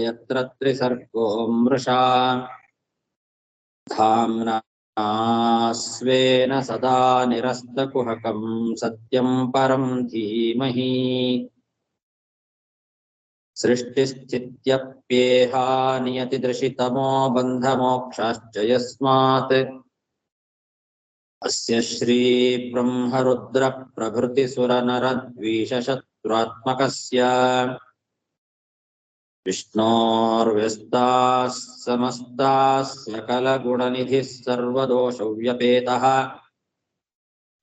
यत्र त्रिसर्गो मृषा धाम्ना स्वेन सदा निरस्तकुहकं सत्यं परं धीमहि सृष्टिस्थित्यप्येहा नियतिदृशितमो बन्धमोक्षाश्च यस्मात् अस्य श्री ब्रह्मरुद्र प्रभृतिसुरनरद्वीषशत्रुत्मकस्य विष्णोर्व्यस्ताः समस्ताः सकलगुणनिधिः सर्वदोषव्यपेतः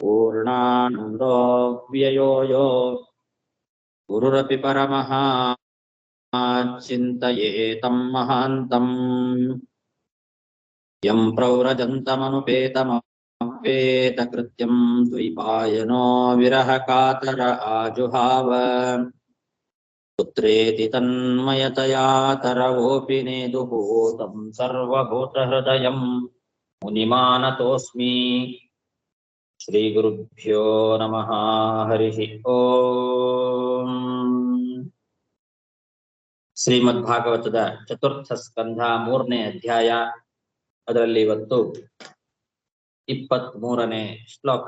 पूर्णानन्दो व्ययो यो गुरुरपि परमः चिन्तयेतं महान्तम् यं प्रव्रजन्तमनुपेतमपेतकृत्यं द्वैपायनो विरहकातर आजुहाव पुत्रेति तन्मयतया तरवोऽपि नेदुः तं सर्वभूतहृदयं मुनिमानतोऽस्मि श्रीगुरुभ्यो नमः हरिः ओम् ಶ್ರೀಮದ್ಭಾಗವತದ ಚತುರ್ಥ ಸ್ಕಂಧ 3ನೇ ಅಧ್ಯಾಯ ಅದರಲ್ಲಿ ಇವತ್ತು 23ನೇ ಶ್ಲೋಕ.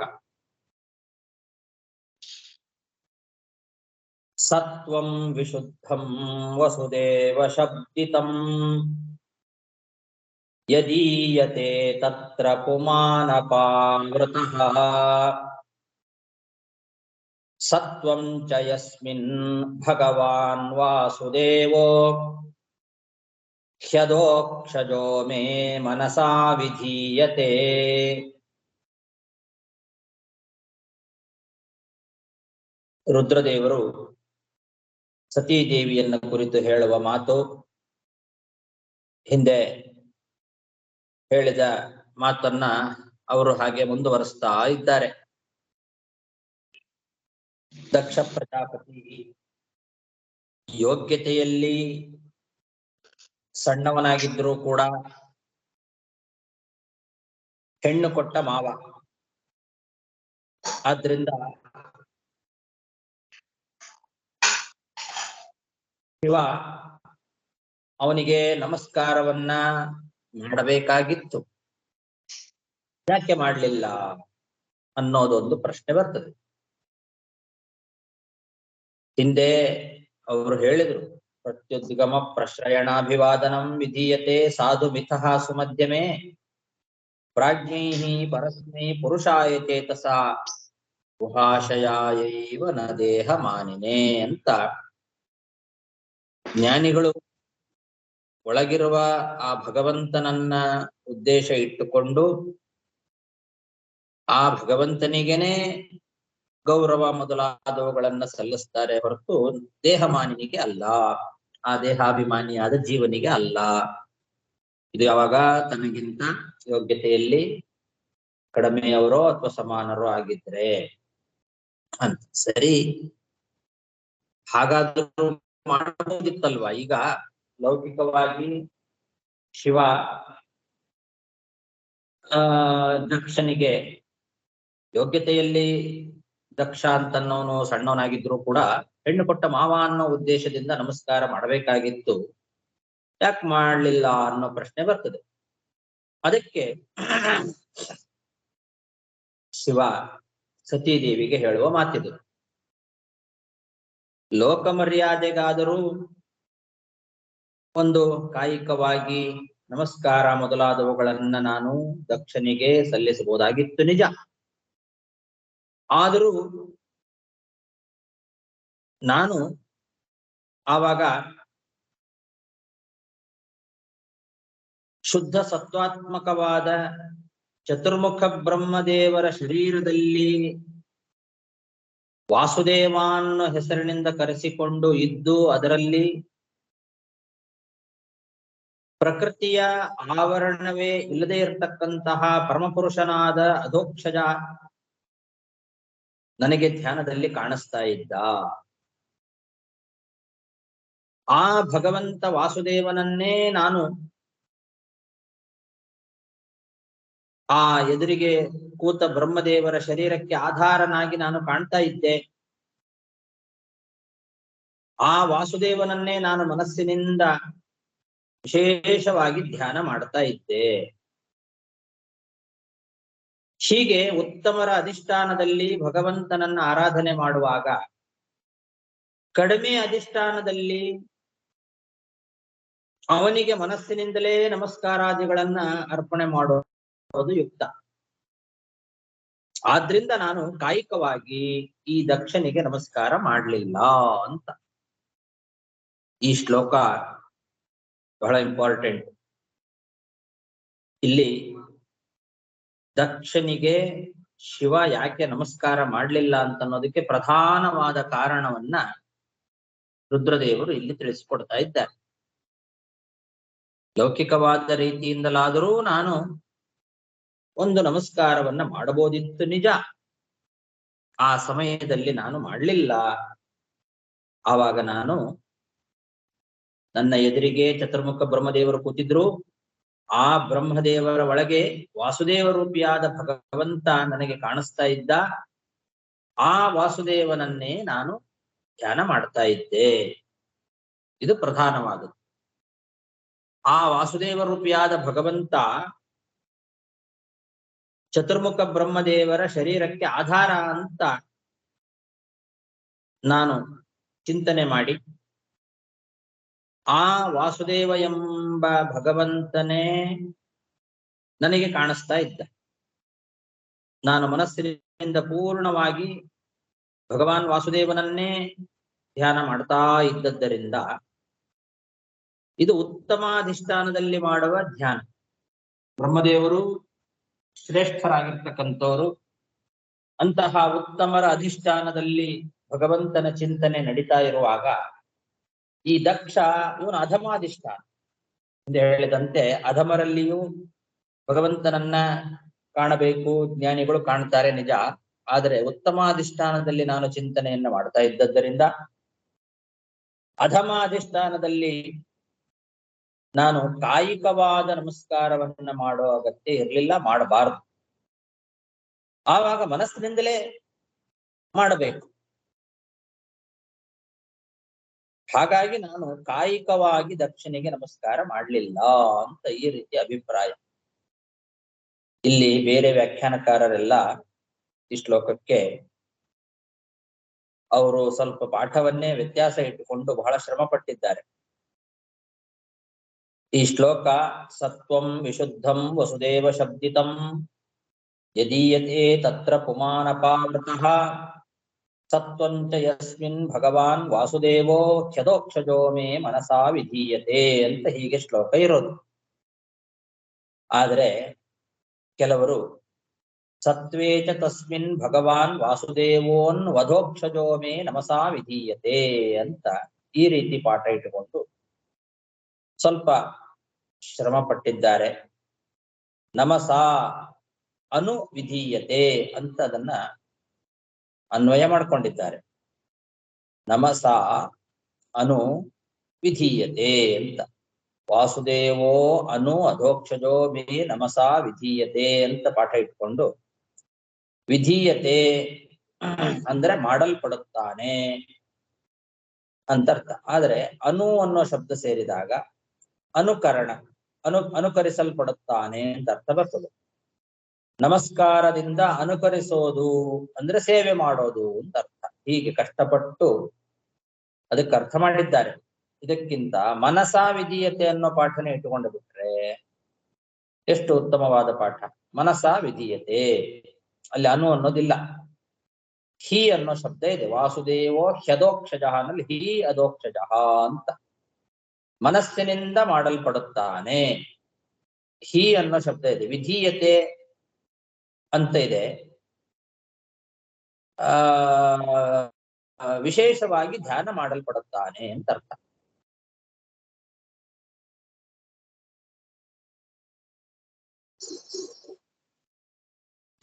ಸತ್ವಂ ವಿಶುದ್ಧಂ ವಸುದೇವ ಶಬ್ದಿತಂ ಯದೀಯತೆ ತತ್ರ ಪುಮಾನಪಾವೃತಃ ಸತ್ವಂ ಚ ಯಸ್ಮಿನ್ ಭಗವಾನ್ ವಾಸುದೇವೋ ಹ್ಯದೋಕ್ಷಜೋ ಮೇ ಮನಸಾ ವಿಧೀಯತೆ. ರುದ್ರದೇವರು ಸತೀದೇವಿಯನ್ನು ಕುರಿತು ಹೇಳುವ ಮಾತು ಹಿಂದೆ ಹೇಳಿದ ಮಾತನ್ನ ಅವರು ಹಾಗೆ ಮುಂದುವರಿಸ್ತಾ ಇದ್ದಾರೆ. ದಕ್ಷ ಪ್ರಜಾಪತಿ ಯೋಗ್ಯತೆಯಲ್ಲಿ ಸಣ್ಣವನಾಗಿದ್ರೂ ಕೂಡ ಹೆಣ್ಣು ಕೊಟ್ಟ ಮಾವ. ಆದ್ರಿಂದ ಶಿವ ಅವನಿಗೆ ನಮಸ್ಕಾರವನ್ನ ಮಾಡಬೇಕಾಗಿತ್ತು, ಯಾಕೆ ಮಾಡಲಿಲ್ಲ ಅನ್ನೋದೊಂದು ಪ್ರಶ್ನೆ ಬರ್ತದೆ. ಹಿಂದೆ ಅವರು ಹೇಳಿದ್ರು, ಪ್ರತ್ಯುದ್ಗಮ ಪ್ರಶ್ರಯಣಾಭಿವಾದನಂ ವಿಧೀಯತೆ ಸಾಧು ಮಿಥಃ ಸುಮಧ್ಯಮೇ ಪ್ರಾಜ್ಞೈಃ ಪರಸ್ಮೈ ಪುರುಷಾಯ ಚೇತಸಾ ಗುಹಾಶಯಾಯೈವ ನ ದೇಹ ಮಾನಿನೇ ಅಂತ. ಜ್ಞಾನಿಗಳು ಒಳಗಿರುವ ಆ ಭಗವಂತನನ್ನ ಉದ್ದೇಶ ಇಟ್ಟುಕೊಂಡು ಆ ಭಗವಂತನಿಗೆನೆ ಗೌರವ ಮೊದಲಾದವುಗಳನ್ನ ಸಲ್ಲಿಸ್ತಾರೆ ಹೊರತು ದೇಹಮಾನಿನಿಗೆ ಅಲ್ಲ, ಆ ದೇಹಾಭಿಮಾನಿಯಾದ ಜೀವನಿಗೆ ಅಲ್ಲ. ಇದು ಯಾವಾಗ ತನಗಿಂತ ಯೋಗ್ಯತೆಯಲ್ಲಿ ಕಡಿಮೆಯವರೋ ಅಥವಾ ಸಮಾನರೋ ಆಗಿದ್ರೆ ಅಂತ. ಸರಿ, ಹಾಗಾದ್ರೂ ಮಾಡಬಹುದಿತ್ತಲ್ವಾ? ಈಗ ಲೌಕಿಕವಾಗಿ ಶಿವ ದಕ್ಷನಿಗೆ ಯೋಗ್ಯತೆಯಲ್ಲಿ ದಕ್ಷ ಅಂತನ್ನೋನು ಸಣ್ಣವನಾಗಿದ್ರು ಕೂಡ ಹೆಣ್ಣು ಕೊಟ್ಟ ಮಾವ ಅನ್ನೋ ಉದ್ದೇಶದಿಂದ ನಮಸ್ಕಾರ ಮಾಡಬೇಕಾಗಿತ್ತು, ಯಾಕೆ ಮಾಡ್ಲಿಲ್ಲ ಅನ್ನೋ ಪ್ರಶ್ನೆ ಬರ್ತದೆ. ಅದಕ್ಕೆ ಶಿವ ಸತೀದೇವಿಗೆ ಹೇಳುವ ಮಾತಿದು. ಲೋಕ ಮರ್ಯಾದೆಗಾದರೂ ಒಂದು ಕಾಯಿಕವಾಗಿ ನಮಸ್ಕಾರ ಮೊದಲಾದವುಗಳನ್ನ ನಾನು ದಕ್ಷನಿಗೆ ಸಲ್ಲಿಸಬಹುದಾಗಿತ್ತು, ನಿಜ. ಆದರೂ ನಾನು ಆವಾಗ ಶುದ್ಧ ಸತ್ವಾತ್ಮಕವಾದ ಚತುರ್ಮುಖ ಬ್ರಹ್ಮದೇವರ ಶರೀರದಲ್ಲಿ ವಾಸುದೇವ ಅನ್ನೋ ಹೆಸರಿನಿಂದ ಕರೆಸಿಕೊಂಡು ಇದ್ದು ಅದರಲ್ಲಿ ಪ್ರಕೃತಿಯ ಆವರಣವೇ ಇಲ್ಲದೆ ಇರತಕ್ಕಂತಹ ಪರಮಪುರುಷನಾದ ಅಧೋಕ್ಷಜ ನನಗೆ ಧ್ಯಾನದಲ್ಲಿ ಕಾಣಿಸ್ತಾ ಇದ್ದ. ಆ ಭಗವಂತ ವಾಸುದೇವನನ್ನೇ ನಾನು ಆ ಎದುರಿಗೆ ಕೂತ ಬ್ರಹ್ಮದೇವರ ಶರೀರಕ್ಕೆ ಆಧಾರನಾಗಿ ನಾನು ಕಾಣ್ತಾ ಇದ್ದೆ. ಆ ವಾಸುದೇವನನ್ನೇ ನಾನು ಮನಸ್ಸಿನಿಂದ ವಿಶೇಷವಾಗಿ ಧ್ಯಾನ ಮಾಡ್ತಾ ಇದ್ದೆ. ಹೀಗೆ ಉತ್ತಮರ ಅಧಿಷ್ಠಾನದಲ್ಲಿ ಭಗವಂತನನ್ನ ಆರಾಧನೆ ಮಾಡುವಾಗ ಕಡಿಮೆ ಅಧಿಷ್ಠಾನದಲ್ಲಿ ಅವನಿಗೆ ಮನಸ್ಸಿನಿಂದಲೇ ನಮಸ್ಕಾರಾದಿಗಳನ್ನ ಅರ್ಪಣೆ ಮಾಡೋದು ಯುಕ್ತ. ಆದ್ರಿಂದ ನಾನು ಕಾಯಿಕವಾಗಿ ಈ ದಕ್ಷನಿಗೆ ನಮಸ್ಕಾರ ಮಾಡಲಿಲ್ಲ ಅಂತ. ಈ ಶ್ಲೋಕ ಬಹಳ ಇಂಪಾರ್ಟೆಂಟ್. ಇಲ್ಲಿ ದಕ್ಷನಿಗೆ ಶಿವ ಯಾಕೆ ನಮಸ್ಕಾರ ಮಾಡಲಿಲ್ಲ ಅಂತ ಅನ್ನೋದಕ್ಕೆ ಪ್ರಧಾನವಾದ ಕಾರಣವನ್ನ ರುದ್ರದೇವರು ಇಲ್ಲಿ ತಿಳಿಸಿಕೊಡ್ತಾ ಇದ್ದಾರೆ. ಲೌಕಿಕವಾದ ರೀತಿಯಿಂದಲಾದರೂ ನಾನು ಒಂದು ನಮಸ್ಕಾರವನ್ನ ಮಾಡಬಹುದಿತ್ತು, ನಿಜ. ಆ ಸಮಯದಲ್ಲಿ ನಾನು ಮಾಡಲಿಲ್ಲ. ಆವಾಗ ನಾನು ನನ್ನ ಎದುರಿಗೆ ಚತುರ್ಮುಖ ಬ್ರಹ್ಮದೇವರು ಕೂತಿದ್ರು. ಆ ಬ್ರಹ್ಮದೇವರ ಒಳಗೆ ವಾಸುದೇವ ರೂಪಿಯಾದ ಭಗವಂತ ನನಗೆ ಕಾಣಿಸ್ತಾ ಇದ್ದ. ಆ ವಾಸುದೇವನನ್ನೇ ನಾನು ಧ್ಯಾನ ಮಾಡ್ತಾ ಇದ್ದೆ. ಇದು ಪ್ರಧಾನವಾದದ್ದು. ಆ ವಾಸುದೇವ ರೂಪಿಯಾದ ಭಗವಂತ ಚತುರ್ಮುಖ ಬ್ರಹ್ಮದೇವರ ಶರೀರಕ್ಕೆ ಆಧಾರ ಅಂತ ನಾನು ಚಿಂತನೆ ಮಾಡಿ ಆ ವಾಸುದೇವ ಎಂಬ ಭಗವಂತನೇ ನನಗೆ ಕಾಣಿಸ್ತಾ ಇದ್ದ. ನಾನು ಮನಸ್ಸಿನಿಂದ ಪೂರ್ಣವಾಗಿ ಭಗವಾನ್ ವಾಸುದೇವನನ್ನೇ ಧ್ಯಾನ ಮಾಡ್ತಾ ಇದ್ದದ್ದರಿಂದ ಇದು ಉತ್ತಮಾಧಿಷ್ಠಾನದಲ್ಲಿ ಮಾಡುವ ಧ್ಯಾನ. ಬ್ರಹ್ಮದೇವರು ಶ್ರೇಷ್ಠರಾಗಿರ್ತಕ್ಕಂಥವರು. ಅಂತಹ ಉತ್ತಮರ ಅಧಿಷ್ಠಾನದಲ್ಲಿ ಭಗವಂತನ ಚಿಂತನೆ ನಡೀತಾ ಇರುವಾಗ ಈ ದಕ್ಷ ಇವನು ಅಧಮಾಧಿಷ್ಠಾನ ಎಂದು ಹೇಳಿದಂತೆ ಅಧಮರಲ್ಲಿಯೂ ಭಗವಂತನನ್ನ ಕಾಣಬೇಕು, ಜ್ಞಾನಿಗಳು ಕಾಣ್ತಾರೆ, ನಿಜ. ಆದರೆ ಉತ್ತಮಾಧಿಷ್ಠಾನದಲ್ಲಿ ನಾನು ಚಿಂತನೆಯನ್ನ ಮಾಡ್ತಾ ಇದ್ದದ್ದರಿಂದ ಅಧಮಾಧಿಷ್ಠಾನದಲ್ಲಿ ನಾನು ಕಾಯಿಕವಾದ ನಮಸ್ಕಾರವನ್ನ ಮಾಡೋ ಅಗತ್ಯ ಇರಲಿಲ್ಲ, ಮಾಡಬಾರದು. ಆವಾಗ ಮನಸ್ಸಿನಿಂದಲೇ ಮಾಡಬೇಕು. ಹಾಗಾಗಿ ನಾನು ಕಾಯಿಕವಾಗಿ ದಕ್ಷಿಣಿಗೆ ನಮಸ್ಕಾರ ಮಾಡಲಿಲ್ಲ ಅಂತ ಈ ರೀತಿ ಅಭಿಪ್ರಾಯ. ಇಲ್ಲಿ ಬೇರೆ ವ್ಯಾಖ್ಯಾನಕಾರರೆಲ್ಲ ಈ ಶ್ಲೋಕಕ್ಕೆ ಅವರು ಸ್ವಲ್ಪ ಪಾಠವನ್ನೇ ವ್ಯತ್ಯಾಸ ಇಟ್ಟುಕೊಂಡು ಬಹಳ ಶ್ರಮ ಪಟ್ಟಿದ್ದಾರೆ. ಈ ಶ್ಲೋಕ ಸತ್ವಂ ವಿಶುದ್ಧಂ ವಸುದೇವ ಶಬ್ದಿತಂ ಯದೀಯತೆ ತತ್ರ ಪುಮಾನಪಾವೃತಃ ಸತ್ವಂಚ ಯಸ್ಮಿನ್ ಭಗವಾನ್ ವಾಸುದೇವೋ ಖ್ಯದೋಕ್ಷಜೋ ಮೇ ಮನಸಾ ವಿಧೀಯತೆ ಅಂತ ಹೀಗೆ ಶ್ಲೋಕ ಇರೋದು. ಆದರೆ ಕೆಲವರು ಸತ್ವೇಚ ತಸ್ಮಿನ್ ಭಗವಾನ್ ವಾಸುದೇವೋನ್ ವಧೋಕ್ಷಜೋ ಮೇ ನಮಸಾ ವಿಧೀಯತೆ ಅಂತ ಈ ರೀತಿ ಪಾಠ ಇಟ್ಟುಕೊಂಡು ಸ್ವಲ್ಪ ಶ್ರಮ ಪಟ್ಟಿದ್ದಾರೆ. ನಮಸಾ ಅನು ವಿಧೀಯತೆ ಅಂತ ಅದನ್ನ ಅನ್ವಯ ಮಾಡ್ಕೊಂಡಿದ್ದಾರೆ. ನಮಸಾ ಅನು ವಿಧೀಯತೆ ಅಂತ. ವಾಸುದೇವೋ ಅನು ಅಧೋಕ್ಷಜೋ ಮೇ ನಮಸಾ ವಿಧೀಯತೆ ಅಂತ ಪಾಠ ಇಟ್ಕೊಂಡು ವಿಧೀಯತೆ ಅಂದ್ರೆ ಮಾಡಲ್ಪಡುತ್ತಾನೆ ಅಂತ ಅರ್ಥ. ಆದ್ರೆ ಅನು ಅನ್ನೋ ಶಬ್ದ ಸೇರಿದಾಗ ಅನುಕರಣ, ಅನುಕರಿಸಲ್ಪಡುತ್ತಾನೆ ಅಂತ ಅರ್ಥ ಬರ್ತದೆ. ನಮಸ್ಕಾರದಿಂದ ಅನುಕರಿಸೋದು ಅಂದ್ರೆ ಸೇವೆ ಮಾಡೋದು ಅಂತ ಅರ್ಥ. ಹೀಗೆ ಕಷ್ಟಪಟ್ಟು ಅದಕ್ಕೆ ಅರ್ಥ ಮಾಡಿದ್ದಾರೆ. ಇದಕ್ಕಿಂತ ಮನಸಾ ವಿಧೀಯತೆ ಅನ್ನೋ ಪಾಠನೇ ಇಟ್ಟುಕೊಂಡು ಬಿಟ್ರೆ ಎಷ್ಟು ಉತ್ತಮವಾದ ಪಾಠ. ಮನಸಾ ವಿಧೀಯತೆ, ಅಲ್ಲಿ ಅನು ಅನ್ನೋದಿಲ್ಲ, ಹಿ ಅನ್ನೋ ಶಬ್ದ ಇದೆ. ವಾಸುದೇವೋ ಹ್ಯದೋಕ್ಷಜ ನಲ್ಲಿ ಹಿ ಅಧೋಕ್ಷಜ ಅಂತ ಮನಸ್ಸಿನಿಂದ ಮಾಡಲ್ಪಡುತ್ತಾನೆ. ಹಿ ಅನ್ನೋ ಶಬ್ದ ಇದೆ. ವಿಧೀಯತೆ ಅಂತ ಇದೆ, ವಿಶೇಷವಾಗಿ ಧ್ಯಾನ ಮಾಡಲ್ಪಡುತ್ತಾನೆ ಅಂತ ಅರ್ಥ.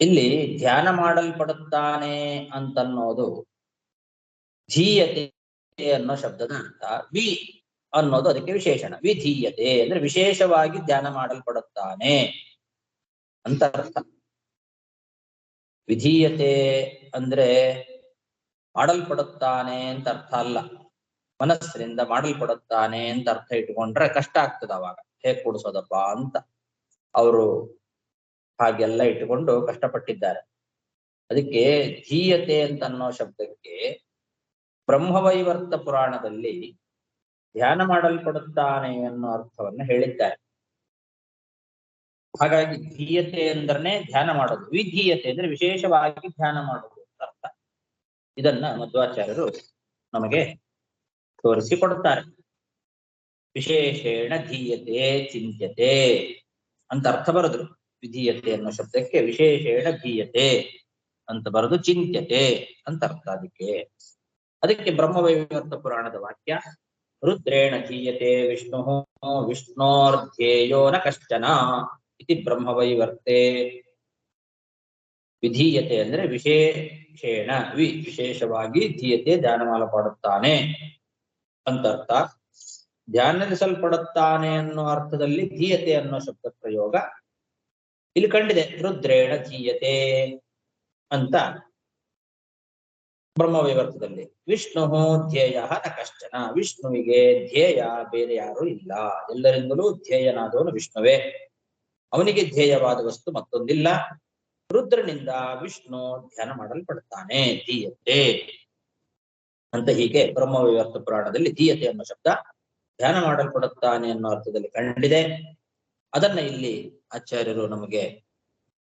ಇಲ್ಲಿ ಧ್ಯಾನ ಮಾಡಲ್ಪಡುತ್ತಾನೆ ಅಂತನ್ನೋದು ಧೀಯತೆ ಅನ್ನೋ ಶಬ್ದದ ಅರ್ಥ. ವಿ ಅನ್ನೋದು ಅದಕ್ಕೆ ವಿಶೇಷಣ. ವಿಧೀಯತೆ ಅಂದ್ರೆ ವಿಶೇಷವಾಗಿ ಧ್ಯಾನ ಮಾಡಲ್ಪಡುತ್ತಾನೆ ಅಂತ ಅರ್ಥ. ವಿಧೀಯತೆ ಅಂದ್ರೆ ಮಾಡಲ್ಪಡುತ್ತಾನೆ ಅಂತ ಅರ್ಥ ಅಲ್ಲ. ಮನಸ್ಸಿನಿಂದ ಮಾಡಲ್ಪಡುತ್ತಾನೆ ಅಂತ ಅರ್ಥ ಇಟ್ಕೊಂಡ್ರೆ ಕಷ್ಟ ಆಗ್ತದ ಅವಾಗ. ಹೇಗ್ ಕೂಡಿಸೋದಪ್ಪ ಅಂತ ಅವರು ಹಾಗೆಲ್ಲ ಇಟ್ಟುಕೊಂಡು ಕಷ್ಟಪಟ್ಟಿದ್ದಾರೆ. ಅದಕ್ಕೆ ಧೀಯತೆ ಅಂತ ಅನ್ನೋ ಶಬ್ದಕ್ಕೆ ಬ್ರಹ್ಮವೈವರ್ತ ಪುರಾಣದಲ್ಲಿ ಧ್ಯಾನ ಮಾಡಲ್ಪಡುತ್ತಾನೆ ಅನ್ನೋ ಅರ್ಥವನ್ನು ಹೇಳಿದ್ದಾರೆ. ಹಾಗಾಗಿ ಧೀಯತೆ ಅಂದ್ರೆ ಧ್ಯಾನ ಮಾಡೋದು, ವಿಧೀಯತೆ ಅಂದ್ರೆ ವಿಶೇಷವಾಗಿ ಧ್ಯಾನ ಮಾಡೋದು ಅಂತ ಅರ್ಥ. ಇದನ್ನ ಮಧ್ವಾಚಾರ್ಯರು ನಮಗೆ ತೋರಿಸಿಕೊಡುತ್ತಾರೆ. ವಿಶೇಷೇಣ ಧೀಯತೆ ಚಿಂತ್ಯತೆ ಅಂತ ಅರ್ಥ ಬರೆದ್ರು. ವಿಧೀಯತೆ ಅನ್ನೋ ಶಬ್ದಕ್ಕೆ ವಿಶೇಷೇಣ ಧೀಯತೆ ಅಂತ ಬರೆದು ಚಿಂತ್ಯತೆ ಅಂತ ಅರ್ಥ. ಅದಕ್ಕೆ ಬ್ರಹ್ಮವೈವರ್ತ ಪುರಾಣದ ವಾಕ್ಯ ರುದ್ರೇಣ ಧೀಯತೆ ವಿಷ್ಣು ವಿಷ್ಣೋರ್ಧ್ಯೇಯೋ ನ ಕಶ್ಚನ ಇತಿ ಬ್ರಹ್ಮವೈವರ್ತೆ. ವಿಧೀಯತೆ ಅಂದ್ರೆ ವಿಶೇಷೇಣ ವಿಶೇಷವಾಗಿ ಧೀಯತೆ ಧ್ಯಾನ ಮಾಡಲ್ಪಡುತ್ತಾನೆ ಅಂತ ಅರ್ಥ. ಧ್ಯಾನಿಸಲ್ಪಡುತ್ತಾನೆ ಅನ್ನೋ ಅರ್ಥದಲ್ಲಿ ಧೀಯತೆ ಅನ್ನೋ ಶಬ್ದ ಪ್ರಯೋಗ ಇಲ್ಲಿ ಕಂಡಿದೆ. ರುದ್ರೇಣ ಧೀಯತೆ ಅಂತ ಬ್ರಹ್ಮವೈವರ್ತದಲ್ಲಿ. ವಿಷ್ಣು ಧ್ಯೇಯ ನ ಕಶ್ಚನ, ವಿಷ್ಣುವಿಗೆ ಧ್ಯೇಯ ಬೇರೆ ಯಾರು ಇಲ್ಲ, ಎಲ್ಲರಿಂದಲೂ ಧ್ಯೇಯನಾದವನು ವಿಷ್ಣುವೇ, ಅವನಿಗೆ ಧ್ಯೇಯವಾದ ವಸ್ತು ಮತ್ತೊಂದಿಲ್ಲ. ರುದ್ರನಿಂದ ವಿಷ್ಣು ಧ್ಯಾನ ಮಾಡಲ್ಪಡುತ್ತಾನೆ, ಧೀಯತೆ ಅಂತ. ಹೀಗೆ ಬ್ರಹ್ಮವೈವರ್ತ ಪುರಾಣದಲ್ಲಿ ಧೀಯತೆ ಅನ್ನೋ ಶಬ್ದ ಧ್ಯಾನ ಮಾಡಲ್ಪಡುತ್ತಾನೆ ಅನ್ನೋ ಅರ್ಥದಲ್ಲಿ ಕಂಡಿದೆ. ಅದನ್ನ ಇಲ್ಲಿ ಆಚಾರ್ಯರು ನಮಗೆ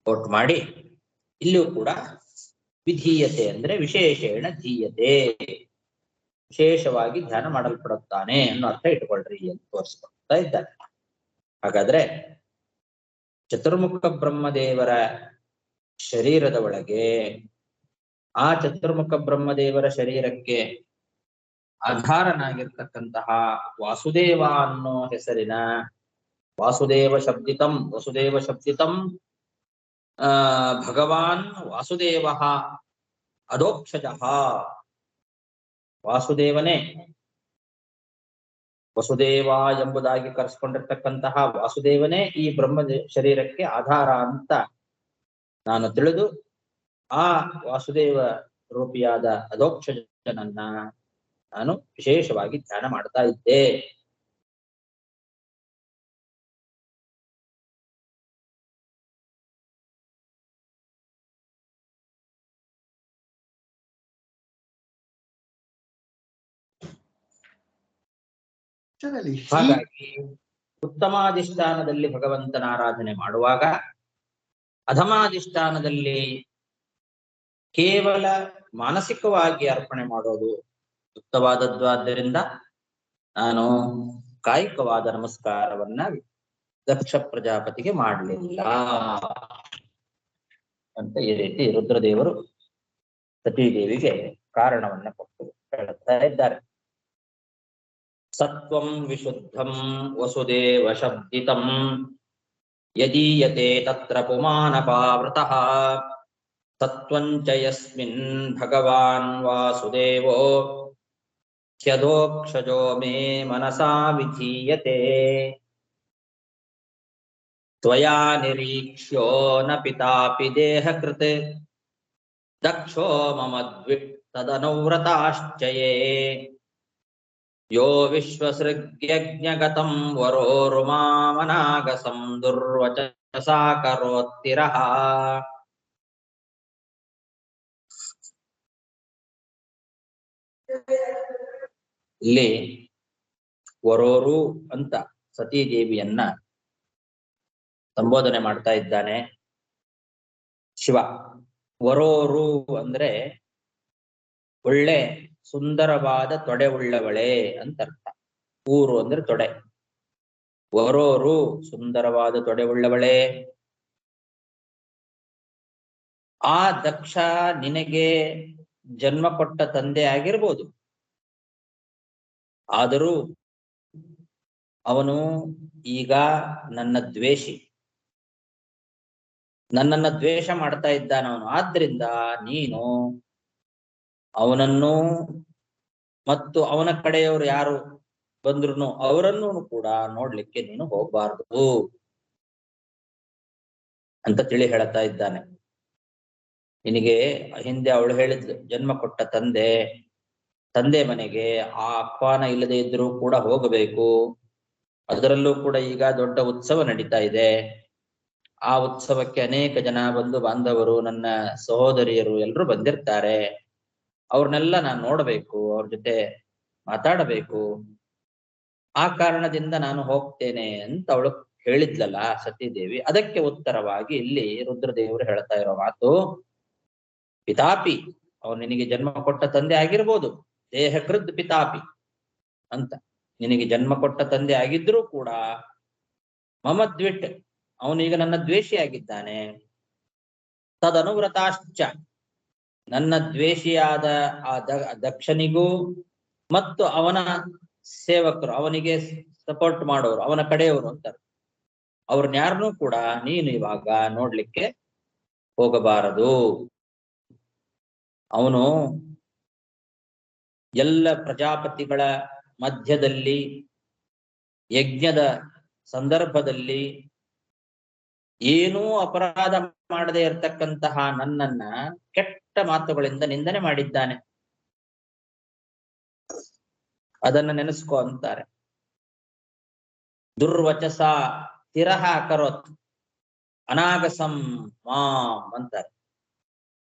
ಕೋಟ್ ಮಾಡಿ ಇಲ್ಲಿಯೂ ಕೂಡ ವಿಧೀಯತೆ ಅಂದ್ರೆ ವಿಶೇಷೇಣ ಧೀಯತೆ, ವಿಶೇಷವಾಗಿ ಧ್ಯಾನ ಮಾಡಲ್ಪಡುತ್ತಾನೆ ಅನ್ನೋ ಅರ್ಥ ಇಟ್ಕೊಳ್ರಿ ಅಂತ ತೋರಿಸ್ಕೊಳ್ತಾ ಇದ್ದಾರೆ. ಹಾಗಾದ್ರೆ ಚತುರ್ಮುಖ ಬ್ರಹ್ಮದೇವರ ಶರೀರದ ಒಳಗೆ ಆ ಚತುರ್ಮುಖ ಬ್ರಹ್ಮದೇವರ ಶರೀರಕ್ಕೆ ಆಧಾರನಾಗಿರ್ತಕ್ಕಂತಹ ವಾಸುದೇವ ಅನ್ನೋ ಹೆಸರಿನ ವಾಸುದೇವ ಶಬ್ದಿತಂ ಭಗವಾನ್ ವಾಸುದೇವ ಅಧೋಕ್ಷಜ, ವಾಸುದೇವನೇ ವಸುದೇವ ಎಂಬುದಾಗಿ ಕರೆಸ್ಕೊಂಡಿರ್ತಕ್ಕಂತಹ ವಾಸುದೇವನೇ ಈ ಬ್ರಹ್ಮ ಶರೀರಕ್ಕೆ ಆಧಾರ ಅಂತ ನಾನು ತಿಳಿದು ಆ ವಾಸುದೇವ ರೂಪಿಯಾದ ಅಧೋಕ್ಷಜನನ್ನ ನಾನು ವಿಶೇಷವಾಗಿ ಧ್ಯಾನ ಮಾಡ್ತಾ ಇದ್ದೆ. ಹಾಗಾಗಿ ಉತ್ತಮಾಧಿಷ್ಠಾನದಲ್ಲಿ ಭಗವಂತನ ಆರಾಧನೆ ಮಾಡುವಾಗ ಅಧಮಾಧಿಷ್ಠಾನದಲ್ಲಿ ಕೇವಲ ಮಾನಸಿಕವಾಗಿ ಅರ್ಪಣೆ ಮಾಡೋದು ಯುಕ್ತವಾದದ್ದು. ನಾನು ಕಾಯಿಕವಾದ ನಮಸ್ಕಾರವನ್ನ ದಕ್ಷ ಪ್ರಜಾಪತಿಗೆ ಮಾಡಲಿಲ್ಲ ಅಂತ ಈ ರೀತಿ ರುದ್ರದೇವರು ಸತೀದೇವಿಗೆ ಕಾರಣವನ್ನ ಕೊಟ್ಟು ಹೇಳ್ತಾ ಇದ್ದಾರೆ. ಸತ್ವಂ ವಿಶುದ್ಧಂ ವಸುದೇವ ಶಬ್ದಿತಂ ಯದೀಯತೆ ತತ್ರ ಪುಮಾನಪಾವೃತಃ ಸತ್ವಂಚ ಯಸ್ಮಿನ್ ಭಗವಾನ್ ವಾಸುದೇವೋ ಖ್ಯದೋಕ್ಷಜೋ ಮೇ ಮನಸಾ ವಿಧೀಯತೆ ತ್ವಯಾ ನಿರೀಕ್ಷ್ಯೋ ನ ಪಿತಾಪಿ ದೇಹಕೃತ್ ದಕ್ಷೋ ಮಮ ದ್ವಿಟ್ ತದನುವ್ರತಾಶ್ಚಯೇ ಯೋ ವಿಶ್ವಸೃಗ್ಯಜ್ಞಗತಂ ವರೋರುಮಾಮನಾಗಸಂ ದುರ್ವಚಸಾ ಕರೋತ್ತಿರಃ. ಇಲ್ಲಿ ವರೋರು ಅಂತ ಸತೀದೇವಿಯನ್ನ ಸಂಬೋಧನೆ ಮಾಡ್ತಾ ಇದ್ದಾನೆ ಶಿವ. ವರೋರು ಅಂದ್ರೆ ಒಳ್ಳೆ ಸುಂದರವಾದ ತೊಡೆ ಉಳ್ಳವಳೆ ಅಂತ ಅರ್ಥ. ಊರು ಅಂದ್ರೆ ತೊಡೆ. ವರೋರು ಸುಂದರವಾದ ತೊಡೆ ಉಳ್ಳವಳೆ. ಆ ದಕ್ಷ ನಿನಗೆ ಜನ್ಮ ಕೊಟ್ಟ ತಂದೆ ಆಗಿರ್ಬೋದು, ಆದರೂ ಅವನು ಈಗ ನನ್ನ ದ್ವೇಷಿ, ನನ್ನನ್ನ ದ್ವೇಷ ಮಾಡ್ತಾ ಇದ್ದಾನವನು. ಆದ್ರಿಂದ ನೀನು ಅವನನ್ನು ಮತ್ತು ಅವನ ಕಡೆಯವರು ಯಾರು ಬಂದ್ರು ಅವರನ್ನು ಕೂಡ ನೋಡ್ಲಿಕ್ಕೆ ನೀನು ಹೋಗ್ಬಾರ್ದು ಅಂತ ತಿಳಿ ಹೇಳ್ತಾ ಇದ್ದಾನೆ. ನಿನಗೆ ಹಿಂದೆ ಅವಳು ಹೇಳಿದ್ಲು, ಜನ್ಮ ಕೊಟ್ಟ ತಂದೆ ತಂದೆ ಮನೆಗೆ ಆ ಆಹ್ವಾನ ಇಲ್ಲದೆ ಇದ್ರೂ ಕೂಡ ಹೋಗಬೇಕು. ಅದರಲ್ಲೂ ಕೂಡ ಈಗ ದೊಡ್ಡ ಉತ್ಸವ ನಡೀತಾ ಇದೆ. ಆ ಉತ್ಸವಕ್ಕೆ ಅನೇಕ ಜನ ಬಂಧು ಬಾಂಧವರು, ನನ್ನ ಸಹೋದರಿಯರು ಎಲ್ಲರೂ ಬಂದಿರ್ತಾರೆ. ಅವ್ರನ್ನೆಲ್ಲ ನಾನು ನೋಡಬೇಕು, ಅವ್ರ ಜೊತೆ ಮಾತಾಡಬೇಕು. ಆ ಕಾರಣದಿಂದ ನಾನು ಹೋಗ್ತೇನೆ ಅಂತ ಅವಳು ಹೇಳಿದ್ಲಲ್ಲ ಸತೀದೇವಿ. ಅದಕ್ಕೆ ಉತ್ತರವಾಗಿ ಇಲ್ಲಿ ರುದ್ರದೇವರು ಹೇಳ್ತಾ ಇರೋ ಮಾತು, ಪಿತಾಪಿ, ಅವನು ನಿನಗೆ ಜನ್ಮ ಕೊಟ್ಟ ತಂದೆ ಆಗಿರ್ಬೋದು, ದೇಹಕೃದ್ ಪಿತಾಪಿ ಅಂತ. ನಿನಗೆ ಜನ್ಮ ಕೊಟ್ಟ ತಂದೆ ಆಗಿದ್ರೂ ಕೂಡ ಮಮದ್ವಿಟ್, ಅವನೀಗ ನನ್ನ ದ್ವೇಷಿಯಾಗಿದ್ದಾನೆ. ತದನುವ್ರತಾಶ್ಚ, ನನ್ನ ದ್ವೇಷಿಯಾದ ಆ ದಕ್ಷನಿಗೂ ಮತ್ತು ಅವನ ಸೇವಕರು, ಅವನಿಗೆ ಸಪೋರ್ಟ್ ಮಾಡೋರು, ಅವನ ಕಡೆಯವರು ಅಂತಾರೆ, ಅವ್ರನ್ಯಾರನ್ನೂ ಕೂಡ ನೀನು ಇವಾಗ ನೋಡ್ಲಿಕ್ಕೆ ಹೋಗಬಾರದು. ಅವನು ಎಲ್ಲ ಪ್ರಜಾಪತಿಗಳ ಮಧ್ಯದಲ್ಲಿ ಯಜ್ಞದ ಸಂದರ್ಭದಲ್ಲಿ ಏನೂ ಅಪರಾಧ ಮಾಡದೇ ಇರತಕ್ಕಂತಹ ನನ್ನನ್ನ ಕೆಟ್ಟ ಮಾತುಗಳಿಂದ ನಿಂದನೆ ಮಾಡಿದ್ದಾನೆ. ಅದನ್ನ ನೆನೆಸ್ಕೊ ಅಂತಾರೆ. ದುರ್ವಚಸ ತಿರಹ ಕರೋತ್ ಅನಾಗಸಂ ಮಾಂ ಅಂತಾರೆ.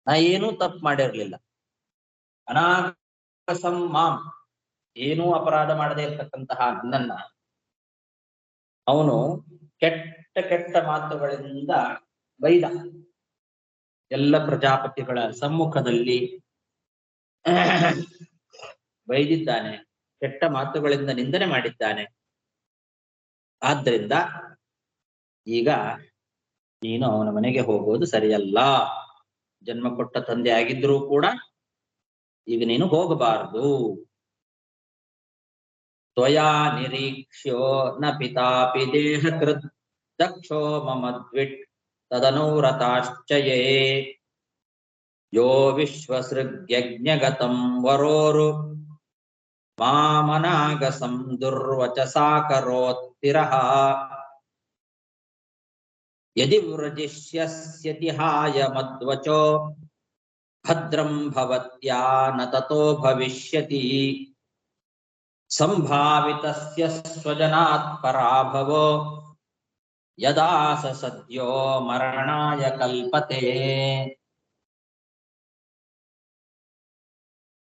ನಾ ಏನೂ ತಪ್ಪು ಮಾಡಿರ್ಲಿಲ್ಲ. ಅನಾಗಸಂ ಮಾಂ, ಏನೂ ಅಪರಾಧ ಮಾಡದೇ ಇರತಕ್ಕಂತಹ ನನ್ನನ್ನ ಅವನು ಕೆಟ್ಟ ಕೆಟ್ಟ ಮಾತುಗಳಿಂದ ಬೈದ. ಎಲ್ಲ ಪ್ರಜಾಪತಿಗಳ ಸಮ್ಮುಖದಲ್ಲಿ ಬೈದಿದ್ದಾನೆ, ಕೆಟ್ಟ ಮಾತುಗಳಿಂದ ನಿಂದನೆ ಮಾಡಿದ್ದಾನೆ. ಆದ್ರಿಂದ ಈಗ ನೀನು ಅವನ ಮನೆಗೆ ಹೋಗೋದು ಸರಿಯಲ್ಲ. ಜನ್ಮ ಕೊಟ್ಟ ತಂದೆ ಆಗಿದ್ರೂ ಕೂಡ ಈಗ ನೀನು ಹೋಗಬಾರದು. ತ್ವಯಾ ನಿರೀಕ್ಷ್ಯೋ ನ ಪಿತಾಪಿ ದೇಹಕೃತ್ ದಕ್ಷೋ ಮಮದ್ವಿಟ್ ತದನುವ್ರತಾಶ್ಚಯೇ ಯೋ ವಿಶ್ವಸೃಗ್ಯಜ್ಞಗತಂ ವರೋರು ಮಾಮನಾಗಸಂ ದುರ್ವಚಸಾ ಕರೋತ್ತಿರಃ ಯದಿ ವ್ರಜಿಷ್ಯಸ್ಯತಿಹಾಯ ಮದ್ವಚೋ ಭದ್ರಂ ಭವತ್ಯಾ ನ ತತೋ ಭವಿಷ್ಯತಿ ಸಂಭಾವಿತಸ್ಯ ಸ್ವಜನಾತ್ ಪರಾಭವೋ ಯದಾ ಸ ಸದ್ಯೋ ಮರಣಾಯ ಕಲ್ಪತೆ.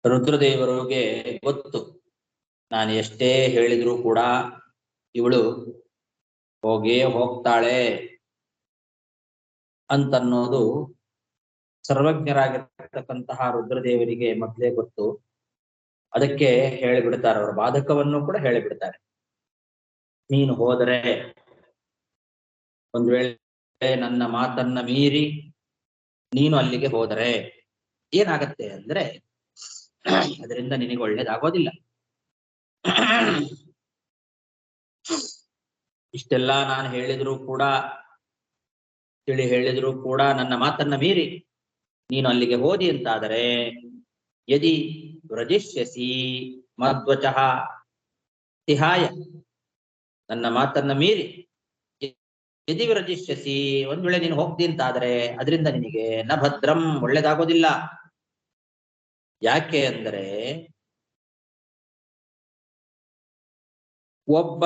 ರುದ್ರದೇವರಿಗೆ ಗೊತ್ತು, ನಾನು ಎಷ್ಟೇ ಹೇಳಿದ್ರೂ ಕೂಡ ಇವಳು ಹೋಗೇ ಹೋಗ್ತಾಳೆ ಅಂತನ್ನೋದು ಸರ್ವಜ್ಞರಾಗಿರ್ತಕ್ಕಂತಹ ರುದ್ರದೇವರಿಗೆ ಮೊದಲೇ ಗೊತ್ತು. ಅದಕ್ಕೆ ಹೇಳಿಬಿಡ್ತಾರೆ, ಅವರ ಬಾಧಕವನ್ನು ಕೂಡ ಹೇಳಿಬಿಡ್ತಾರೆ. ನೀನು ಹೋದರೆ, ಒಂದು ವೇಳೆ ನನ್ನ ಮಾತನ್ನ ಮೀರಿ ನೀನು ಅಲ್ಲಿಗೆ ಹೋದರೆ ಏನಾಗತ್ತೆ ಅಂದ್ರೆ ಅದರಿಂದ ನಿನಗೆ ಒಳ್ಳೇದಾಗೋದಿಲ್ಲ. ಇಷ್ಟೆಲ್ಲ ನಾನು ಹೇಳಿದ್ರು ಕೂಡ, ತಿಳಿ ಹೇಳಿದ್ರು ಕೂಡ ನನ್ನ ಮಾತನ್ನ ಮೀರಿ ನೀನು ಅಲ್ಲಿಗೆ ಹೋದಿ ಅಂತಾದರೆ, ಯದಿ ವ್ರಜಿಷ್ಯಸಿ ಮಧ್ವಚಃ ತಿಹಾಯ, ನನ್ನ ಮಾತನ್ನ ಮೀರಿ ಯದಿ ವ್ರಜಿಷ್ಯಸಿ, ಒಂದ್ ವೇಳೆ ನೀನು ಹೋಗ್ತಿ ಅಂತಾದರೆ ಅದರಿಂದ ನಿನಗೆ ನ ಭದ್ರಂ, ಒಳ್ಳೇದಾಗೋದಿಲ್ಲ. ಯಾಕೆ ಅಂದರೆ ಒಬ್ಬ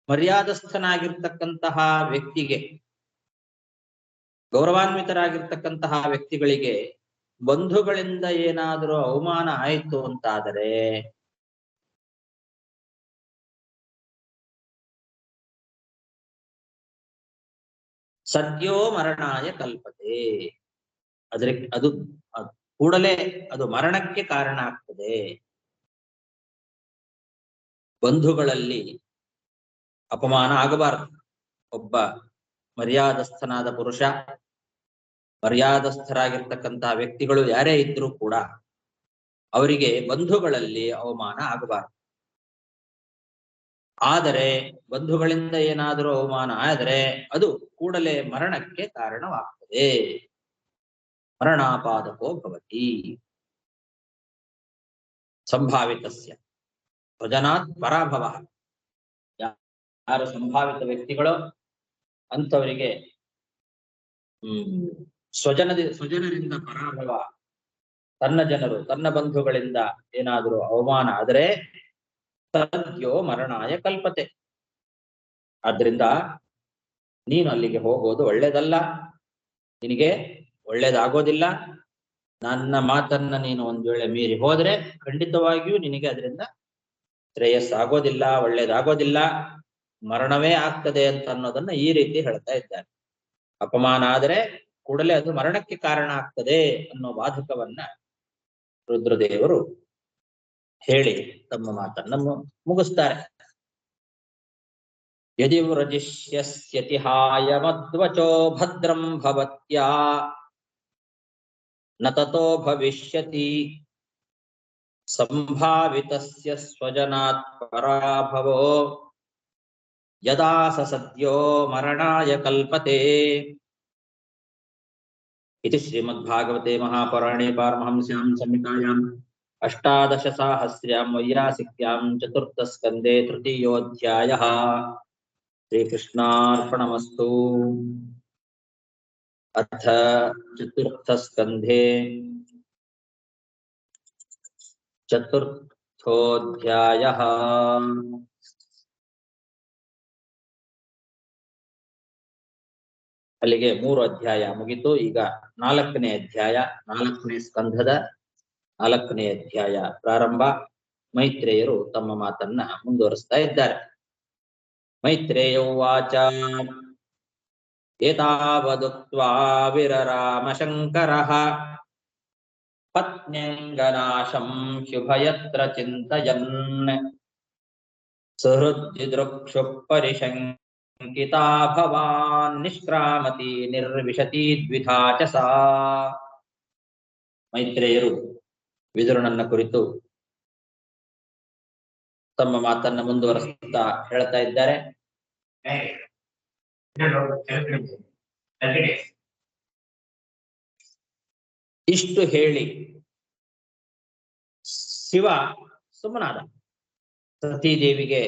ಮರ್ಯಾದಸ್ಥನಾಗಿರ್ತಕ್ಕಂತಹ ವ್ಯಕ್ತಿಗೆ, ಗೌರವಾನ್ವಿತರಾಗಿರ್ತಕ್ಕಂತಹ ವ್ಯಕ್ತಿಗಳಿಗೆ ಬಂಧುಗಳಿಂದ ಏನಾದರೂ ಅವಮಾನ ಆಯಿತು ಅಂತಾದರೆ ಸದ್ಯೋ ಮರಣಾಯ ಕಲ್ಪತೆ, ಅದು ಕೂಡಲೇ ಅದು ಮರಣಕ್ಕೆ ಕಾರಣ ಆಗ್ತದೆ. ಬಂಧುಗಳಲ್ಲಿ ಅಪಮಾನ ಆಗಬಾರದು. ಒಬ್ಬ ಮರ್ಯಾದಸ್ಥನಾದ ಪುರುಷ, ಮರ್ಯಾದಸ್ಥರಾಗಿರ್ತಕ್ಕಂತಹ ವ್ಯಕ್ತಿಗಳು ಯಾರೇ ಇದ್ರೂ ಕೂಡ ಅವರಿಗೆ ಬಂಧುಗಳಲ್ಲಿ ಅವಮಾನ ಆಗಬಾರದು. ಆದರೆ ಬಂಧುಗಳಿಂದ ಏನಾದರೂ ಅವಮಾನ ಆದರೆ ಅದು ಕೂಡಲೇ ಮರಣಕ್ಕೆ ಕಾರಣವಾಗ್ತದೆ. ಮರಣಾಪಾದಕೋ ಭವತಿ ಸಂಭಾವಿತಸ್ಯ ಸ್ವಜನಾತ್ ಪರಾಭವ. ಯಾರು ಸಂಭಾವಿತ ವ್ಯಕ್ತಿಗಳೋ ಅಂಥವರಿಗೆ ಸ್ವಜನರಿಂದ ಪರಾಭವ ತನ್ನ ಜನರು ತನ್ನ ಬಂಧುಗಳಿಂದ ಏನಾದರೂ ಅವಮಾನ ಆದರೆ ತದ್ಯೋ ಮರಣಾಯ ಕಲ್ಪತೆ. ಆದ್ರಿಂದ ನೀನು ಅಲ್ಲಿಗೆ ಹೋಗೋದು ಒಳ್ಳೇದಲ್ಲ, ನಿನಗೆ ಒಳ್ಳೇದಾಗೋದಿಲ್ಲ. ನನ್ನ ಮಾತನ್ನ ನೀನು ಒಂದ್ ವೇಳೆ ಮೀರಿ ಹೋದ್ರೆ ಖಂಡಿತವಾಗಿಯೂ ನಿನಗೆ ಅದರಿಂದ ಶ್ರೇಯಸ್ಸಾಗೋದಿಲ್ಲ, ಒಳ್ಳೇದಾಗೋದಿಲ್ಲ, ಮರಣವೇ ಆಗ್ತದೆ ಅಂತ ಅನ್ನೋದನ್ನ ಈ ರೀತಿ ಹೇಳ್ತಾ ಇದ್ದಾರೆ. ಅಪಮಾನ ಆದರೆ ಕೂಡಲೇ ಅದು ಮರಣಕ್ಕೆ ಕಾರಣ ಆಗ್ತದೆ ಅನ್ನೋ ಬಾಧಕವನ್ನ ರುದ್ರದೇವರು ಹೇಳಿ ತಮ್ಮ ಮಾತನ್ನ ಮುಗಿಸ್ತಾರೆ. ಯದಿ ವ್ರಜಿಷ್ಯಸ್ಯತಿಹಾಯ ಮದ್ವಚೋ ಭದ್ರಂ ಭವತ್ಯಾ ನ ತತೋ ಭವಿಷ್ಯತಿ ಸಂಭಾವಿತಸ್ಯ ಸ್ವಜನಾತ್ ಪರಾಭವೋ ಯದಾ ಸ ಸದ್ಯೋ ಮರಣಾಯ ಕಲ್ಪತೆ. इति श्रीमद्भागवते महापुराणे पारमहंस्यां संहितायां अष्टादशसाहस्र्यां वैयासिक्यां चतुर्थस्कन्धे तृतीयोऽध्यायः। श्रीकृष्णार्पणमस्तु। अथ चतुर्थस्कन्धे चतुर्थोऽध्यायः। ಅಲ್ಲಿಗೆ 3 ಅಧ್ಯಾಯ ಮುಗಿತು. ಈಗ 4ನೇ ಅಧ್ಯಾಯ, 4ನೇ ಸ್ಕಂಧದ 4ನೇ ಅಧ್ಯಾಯ ಪ್ರಾರಂಭ. ಮೈತ್ರೇಯರು ತಮ್ಮ ಮಾತನ್ನ ಮುಂದುವರಿಸ್ತಾ ಇದ್ದಾರೆ. ಮೈತ್ರೇಯ ಉವಾಚ ಏತಾವದುಕ್ತ್ವಾ ವಿರರಾಮ ಶಂಕರಃ ಪತ್ನ್ಯಂಗನಾಶಂ ಶುಭಯತ್ರ ಚಿಂತಯನ್ ಸುಹೃದ್ದಿದೃಕ್ಷು ಪರಿಶಂಕಿತಾ ಭವಾನ್ ನಿಷ್ಕ್ರಾಮತಿ ನಿರ್ವಿಶತಿ ದ್ವಿಧಾ ಚ ಸಾ. ಮೈತ್ರೇಯರು ವಿದುರನನ್ನ ಕುರಿತು ತಮ್ಮ ಮಾತನ್ನ ಮುಂದುವರಿಸುತ್ತಾ ಹೇಳ್ತಾ ಇದ್ದಾರೆ. ಇಷ್ಟು ಹೇಳಿ ಶಿವ ಸುಮ್ಮನಾದ. ಸತೀದೇವಿಗೆ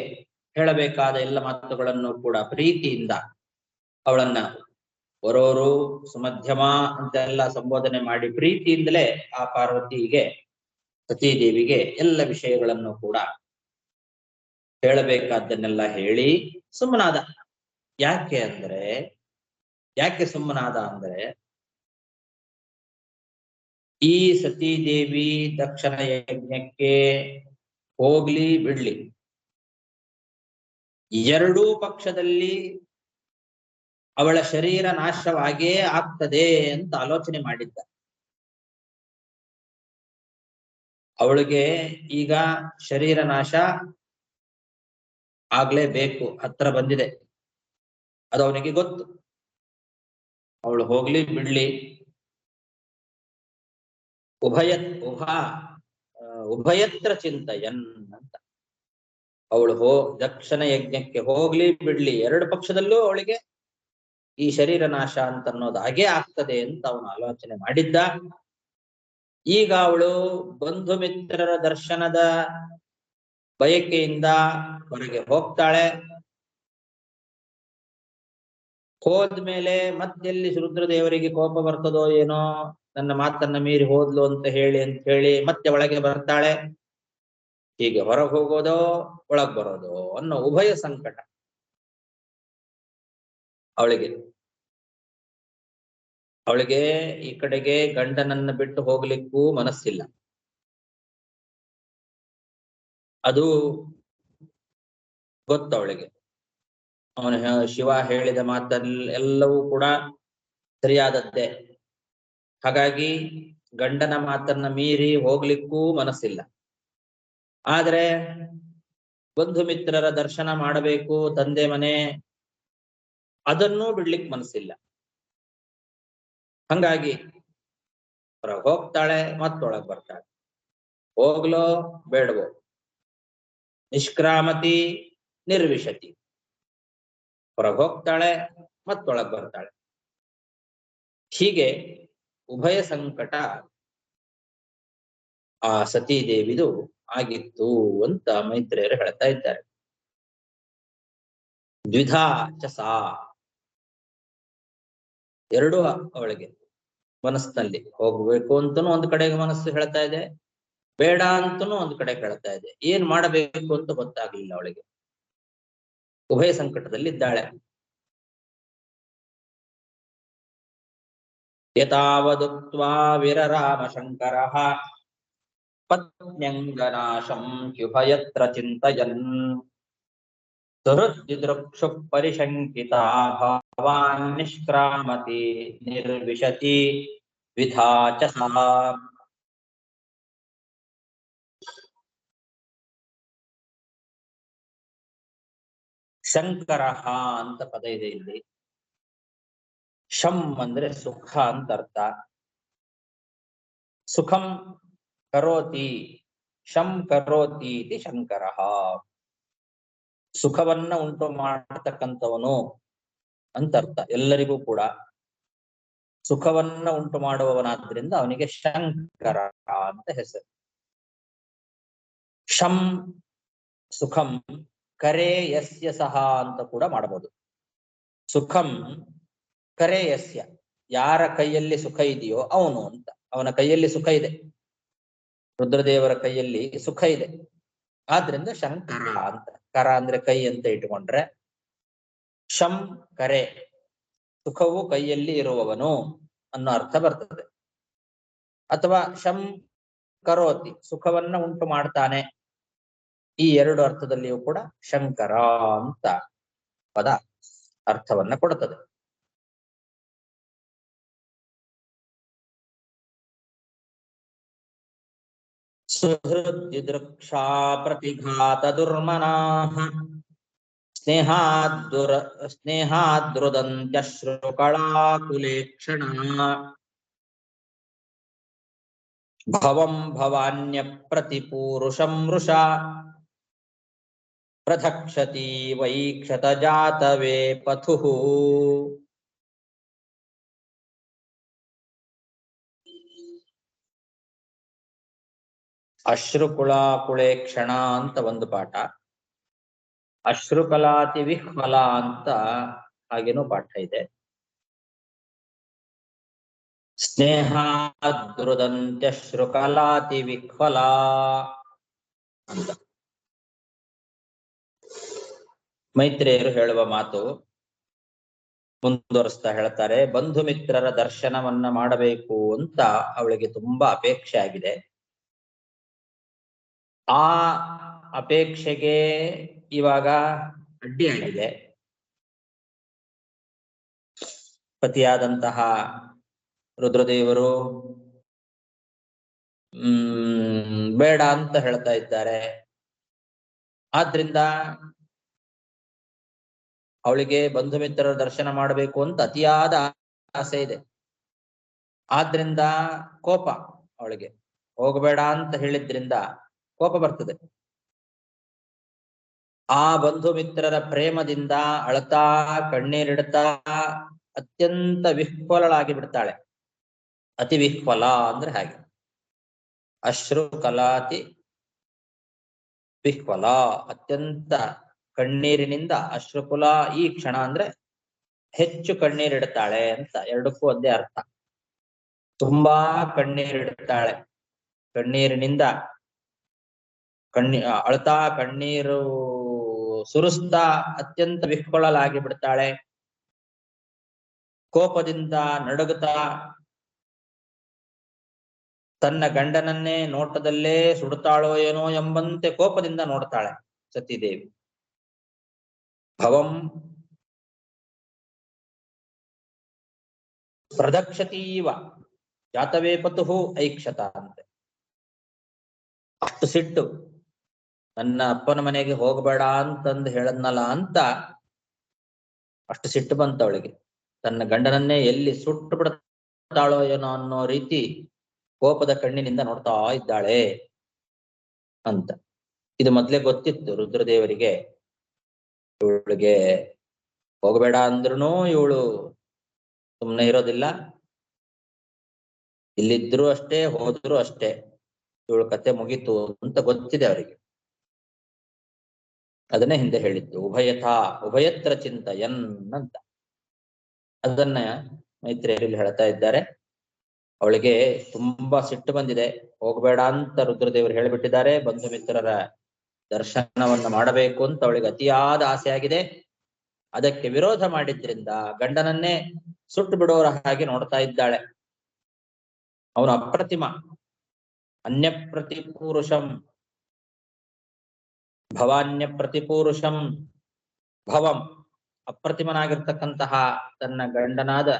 ಹೇಳಬೇಕಾದ ಎಲ್ಲ ಮಾತುಗಳನ್ನು ಕೂಡ ಪ್ರೀತಿಯಿಂದ ಅವಳನ್ನ ವರೋರು ಸುಮಧ್ಯಮ ಅಂತೆಲ್ಲ ಸಂಬೋಧನೆ ಮಾಡಿ ಪ್ರೀತಿಯಿಂದಲೇ ಆ ಪಾರ್ವತಿಗೆ, ಸತೀದೇವಿಗೆ ಎಲ್ಲ ವಿಷಯಗಳನ್ನು ಕೂಡ ಹೇಳಬೇಕಾದ್ದನ್ನೆಲ್ಲ ಹೇಳಿ ಸುಮ್ಮನಾದ. ಯಾಕೆ ಸುಮ್ಮನಾದ ಅಂದ್ರೆ, ಈ ಸತೀದೇವಿ ದಕ್ಷನ ಯಜ್ಞಕ್ಕೆ ಹೋಗ್ಲಿ ಬಿಡ್ಲಿ, ಎರಡೂ ಪಕ್ಷದಲ್ಲಿ ಅವಳ ಶರೀರ ನಾಶವಾಗೇ ಆಗ್ತದೆ ಅಂತ ಆಲೋಚನೆ ಮಾಡಿದ್ದ. ಅವಳಿಗೆ ಈಗ ಶರೀರ ನಾಶ ಆಗ್ಲೇಬೇಕು, ಹತ್ರ ಬಂದಿದೆ, ಅದು ಅವನಿಗೆ ಗೊತ್ತು. ಅವಳು ಹೋಗ್ಲಿ ಬಿಡ್ಲಿ, ಉಭಯತ್ರ ಚಿಂತಯನ್ ಅಂತ. ಅವಳು ದಕ್ಷನ ಯಜ್ಞಕ್ಕೆ ಹೋಗ್ಲಿ ಬಿಡ್ಲಿ, ಎರಡು ಪಕ್ಷದಲ್ಲೂ ಅವಳಿಗೆ ಈ ಶರೀರ ನಾಶ ಅಂತ ಅನ್ನೋದು ಹಾಗೇ ಆಗ್ತದೆ ಅಂತ ಅವನು ಆಲೋಚನೆ ಮಾಡಿದ್ದ. ಈಗ ಅವಳು ಬಂಧು ಮಿತ್ರರ ದರ್ಶನದ ಬಯಕೆಯಿಂದ ಹೊರಗೆ ಹೋಗ್ತಾಳೆ. ಹೋದ್ಮೇಲೆ ಮತ್ತೆಲ್ಲಿ ರುದ್ರದೇವರಿಗೆ ಕೋಪ ಬರ್ತದೋ ಏನೋ, ನನ್ನ ಮಾತನ್ನ ಮೀರಿ ಹೋದ್ಲು ಅಂತ ಹೇಳಿ ಮತ್ತೆ ಒಳಗೆ ಬರ್ತಾಳೆ. ಹೀಗೆ ಹೊರಗೆ ಹೋಗೋದೋ ಒಳಗ್ ಬರೋದೋ ಅನ್ನೋ ಉಭಯ ಸಂಕಟ ಅವಳಿಗೆ. ಈ ಕಡೆಗೆ ಗಂಡನನ್ನ ಬಿಟ್ಟು ಹೋಗ್ಲಿಕ್ಕೂ ಮನಸ್ಸಿಲ್ಲ. ಅದು ಗೊತ್ತವಳಿಗೆ. ಅವನು ಶಿವ ಹೇಳಿದ ಮಾತಲ್ಲೆಲ್ಲವೂ ಕೂಡ ಸರಿಯಾದದ್ದೇ. ಹಾಗಾಗಿ ಗಂಡನ ಮಾತನ್ನ ಮೀರಿ ಹೋಗ್ಲಿಕ್ಕೂ ಮನಸ್ಸಿಲ್ಲ. ಆದ್ರೆ ಬಂಧು ಮಿತ್ರರ ದರ್ಶನ ಮಾಡಬೇಕು, ತಂದೆ ಮನೆ, ಅದನ್ನೂ ಬಿಡ್ಲಿಕ್ಕೆ ಮನಸ್ಸಿಲ್ಲ. ಹಂಗಾಗಿ ಹೊರಗೆ ಹೋಗ್ತಾಳೆ, ಮತ್ತೊಳಗ್ ಬರ್ತಾಳೆ. ಹೋಗ್ಲೋ ಬೇಡವೋ, ನಿಷ್ಕ್ರಾಮತಿ ನಿರ್ವಿಶತಿ. ಹೊರಗೆ ಹೋಗ್ತಾಳೆ, ಮತ್ತೊಳಗ್ ಬರ್ತಾಳೆ. ಹೀಗೆ ಉಭಯ ಸಂಕಟ ಆ ಸತೀದೇವಿದು ಆಗಿತ್ತು ಅಂತ ಮೈತ್ರೇಯರು ಹೇಳ್ತಾ ಇದ್ದಾರೆ. ದ್ವಿಧಾ ಚ ಸಾ, ಎರಡೂ ಅವಳಿಗೆ ಮನಸ್ಸಿನಲ್ಲಿ ಹೋಗ್ಬೇಕು ಅಂತನೂ ಒಂದ್ ಕಡೆಗೆ ಮನಸ್ಸು ಹೇಳ್ತಾ ಇದೆ, ಬೇಡ ಅಂತನೂ ಒಂದ್ ಕಡೆ ಹೇಳ್ತಾ ಇದೆ. ಏನ್ ಮಾಡಬೇಕು ಅಂತ ಗೊತ್ತಾಗ್ಲಿಲ್ಲ ಅವಳಿಗೆ. ಉಭಯ ಸಂಕಟದಲ್ಲಿದ್ದಾಳೆ. ಯತಾವದುಕ್ತ್ವಾ ವಿರರಾಮ ಶಂಕರಃ ಪತ್ನ್ಯಂಗನಾಶಂ ಹ್ಯುಭಯತ್ರ ಚಿಂತಯನ್ ಸುಹೃದ್ದಿದೃಕ್ಷು ಪರಿಶಂಕಿತಾ ಭವಾನ್ ನಿಷ್ಕ್ರಾಮತಿ ನಿರ್ವಿಶತಿ ವಿಧಾ ಚ ಸಾ. ಶಂಕರಃ ಅಂತ ಪದ ಇದೆ ಇಲ್ಲಿ. ಶಂ ಅಂದ್ರೆ ಸುಖ ಅಂತ ಅರ್ಥ. ಸುಖಂ ಕರೋತಿ, ಶಂ ಕರೋತಿ ಇತಿ ಶಂಕರಃ. ಸುಖವನ್ನ ಉಂಟು ಮಾಡತಕ್ಕಂಥವನು ಅಂತ ಅರ್ಥ. ಎಲ್ಲರಿಗೂ ಕೂಡ ಸುಖವನ್ನ ಉಂಟು ಮಾಡುವವನಾದ್ರಿಂದ ಅವನಿಗೆ ಶಂಕರ ಅಂತ ಹೆಸರು. ಶಂ ಸುಖಂ ಕರೆ ಯಸ್ಯ ಸಹ ಅಂತ ಕೂಡ ಮಾಡಬಹುದು. ಸುಖಂ ಕರೆ ಯಸ್ಯ, ಯಾರ ಕೈಯಲ್ಲಿ ಸುಖ ಇದೆಯೋ ಅವನು ಅಂತ. ಅವನ ಕೈಯಲ್ಲಿ ಸುಖ ಇದೆ, ರುದ್ರದೇವರ ಕೈಯಲ್ಲಿ ಸುಖ ಇದೆ, ಆದ್ರಿಂದ ಶಂಕರ ಅಂತ. ಕರ ಅಂದ್ರೆ ಕೈ ಅಂತ ಇಟ್ಕೊಂಡ್ರೆ, ಶಂ ಕರೆ ಸುಖವು ಕೈಯಲ್ಲಿ ಇರುವವನು ಅನ್ನೋ ಅರ್ಥ ಬರ್ತದೆ. ಅಥವಾ ಶಂ ಕರೋತಿ ಸುಖವನ್ನ ಉಂಟು ಮಾಡ್ತಾನೆ, ಈ ಎರಡು ಅರ್ಥದಲ್ಲಿಯೂ ಕೂಡ ಶಂಕರ ಅಂತ ಪದ ಅರ್ಥವನ್ನ ಕೊಡುತ್ತದೆ. ಸುಹೃದ್ದಿದೃಕ್ಷಾ ಪ್ರತಿಘಾತ ದುರ್ಮನಾಃ ಸ್ನೇಹಾದೃದಂತ್ಯಶ್ರುಕಳಾಕುಲೇಕ್ಷಣಾ ಭವಂ ಭವಾನ್ಯ ಪ್ರತಿಪೂರುಷಂ ವೃಷಾ ಪ್ರಧಕ್ಷತಿ ವೈಕ್ಷತ ಜಾತವೇ ಪಥುಃ. ಅಶ್ರುಕುಳಾಕುಳೇಕ್ಷಣ ಅಂತ ಒಂದು ಪಾಠ, ಅಶ್ರುಕಲಾತಿ ವಿಹ್ವಲ ಅಂತ ಹಾಗೇನೂ ಪಾಠ ಇದೆ. ಸ್ನೇಹಾದೃದಂತ್ಯಶ್ರುಕಲಾತಿ ವಿಹ್ವಲ ಅಂತ ಮೈತ್ರೇಯರು ಹೇಳುವ ಮಾತು. ಮುಂದುವರಿಸ್ತಾ ಹೇಳ್ತಾರೆ, ಬಂಧು ಮಿತ್ರರ ದರ್ಶನವನ್ನ ಮಾಡಬೇಕು ಅಂತ ಅವಳಿಗೆ ತುಂಬಾ ಅಪೇಕ್ಷೆ ಆಗಿದೆ. ಆ ಅಪೇಕ್ಷೆಗೆ ಇವಾಗ ಅಡ್ಡಿಯಾಗಿದೆ. ಪತಿಯಾದಂತಹ ರುದ್ರದೇವರು ಬೇಡ ಅಂತ ಹೇಳ್ತಾ ಇದ್ದಾರೆ. ಆದ್ರಿಂದ ಅವಳಿಗೆ ಬಂಧು ಮಿತ್ರರ ದರ್ಶನ ಮಾಡಬೇಕು ಅಂತ ಅತಿಯಾದ ಆಸೆ ಇದೆ. ಆದ್ರಿಂದ ಕೋಪ ಅವಳಿಗೆ, ಹೋಗಬೇಡ ಅಂತ ಹೇಳಿದ್ರಿಂದ ಕೋಪ ಬರ್ತದೆ. ಆ ಬಂಧು ಮಿತ್ರರ ಪ್ರೇಮದಿಂದ ಅಳತಾ ಕಣ್ಣೀರಿಡ್ತಾ ಅತ್ಯಂತ ವಿಹ್ವಲಳಾಗಿ ಬಿಡ್ತಾಳೆ. ಅತಿ ವಿಹ್ವಲ ಅಂದ್ರೆ ಹಾಗೆ, ಅಶ್ರು ಕಲಾತಿ ವಿಹ್ವಲ, ಅತ್ಯಂತ ಕಣ್ಣೀರಿನಿಂದ ಅಶ್ರುಕುಲ. ಈ ಕ್ಷಣ ಅಂದ್ರೆ ಹೆಚ್ಚು ಕಣ್ಣೀರಿಡ್ತಾಳೆ ಅಂತ, ಎರಡಕ್ಕೂ ಒಂದೇ ಅರ್ಥ. ತುಂಬಾ ಕಣ್ಣೀರಿಡ್ತಾಳೆ, ಕಣ್ಣೀರಿನಿಂದ ಅಳ್ತಾ ಕಣ್ಣೀರು ಸುರಿಸ್ತಾ ಅತ್ಯಂತ ವಿಹ್ವಲಳಾಗಿ ಬಿಡ್ತಾಳೆ. ಕೋಪದಿಂದ ನಡುಗುತ್ತಾ ತನ್ನ ಗಂಡನನ್ನೇ ನೋಟದಲ್ಲೇ ಸುಡುತ್ತಾಳೋ ಏನೋ ಎಂಬಂತೆ ಕೋಪದಿಂದ ನೋಡ್ತಾಳೆ ಸತೀದೇವಿ. ಭವಂ ಪ್ರದಕ್ಷತೀವ ಜಾತವೇ ಪತುಃ ಐಕ್ಷತ ಅಂತೆ. ಅಷ್ಟು ಸಿಟ್ಟು, ನನ್ನ ಅಪ್ಪನ ಮನೆಗೆ ಹೋಗಬೇಡ ಅಂತಂದು ಹೇಳದ್ನಲ್ಲ ಅಂತ ಅಷ್ಟು ಸಿಟ್ಟು ಬಂತವಳಿಗೆ. ತನ್ನ ಗಂಡನನ್ನೇ ಎಲ್ಲಿ ಸುಟ್ಟು ಬಿಡ್ತಾಳೋ ಏನೋ ಅನ್ನೋ ರೀತಿ ಕೋಪದ ಕಣ್ಣಿನಿಂದ ನೋಡ್ತಾ ಇದ್ದಾಳೆ ಅಂತ. ಇದು ಮೊದ್ಲೇ ಗೊತ್ತಿತ್ತು ರುದ್ರದೇವರಿಗೆ. ಇವಳಿಗೆ ಹೋಗಬೇಡ ಅಂದ್ರೂ ಇವಳು ಸುಮ್ಮನೆ ಇರೋದಿಲ್ಲ, ಇಲ್ಲಿದ್ರು ಅಷ್ಟೇ ಹೋದ್ರು ಅಷ್ಟೇ, ಇವಳು ಕತೆ ಮುಗೀತು ಅಂತ ಗೊತ್ತಿದೆ ಅವರಿಗೆ. ಅದನ್ನೇ ಹಿಂದೆ ಹೇಳಿದ್ದು ಉಭಯತ್ರ ಚಿಂತಯನ್ ಅಂತ. ಅದನ್ನ ಮೈತ್ರೇಯರಲ್ಲಿ ಹೇಳ್ತಾ ಇದ್ದಾರೆ. ಅವಳಿಗೆ ತುಂಬಾ ಸಿಟ್ಟು ಬಂದಿದೆ. ಹೋಗ್ಬೇಡ ಅಂತ ರುದ್ರದೇವರು ಹೇಳ್ಬಿಟ್ಟಿದ್ದಾರೆ. ಬಂಧು ಮಿತ್ರರ ದರ್ಶನವನ್ನು ಮಾಡಬೇಕು ಅಂತ ಅವಳಿಗೆ ಅತಿಯಾದ ಆಸೆ ಆಗಿದೆ. ಅದಕ್ಕೆ ವಿರೋಧ ಮಾಡಿದ್ರಿಂದ ಗಂಡನನ್ನೇ ಸುಟ್ಟು ಬಿಡೋರ ಹಾಗೆ ನೋಡ್ತಾ ಇದ್ದಾಳೆ. ಅವನು ಅಪ್ರತಿಮ, ಅನ್ಯ ಪ್ರತಿಪೂರುಷಂ ಭವಾನ್ಯ ಪ್ರತಿಪೂರುಷಂ ಭವಂ, ಅಪ್ರತಿಮನಾಗಿರ್ತಕ್ಕಂತಹ ತನ್ನ ಗಂಡನಾದ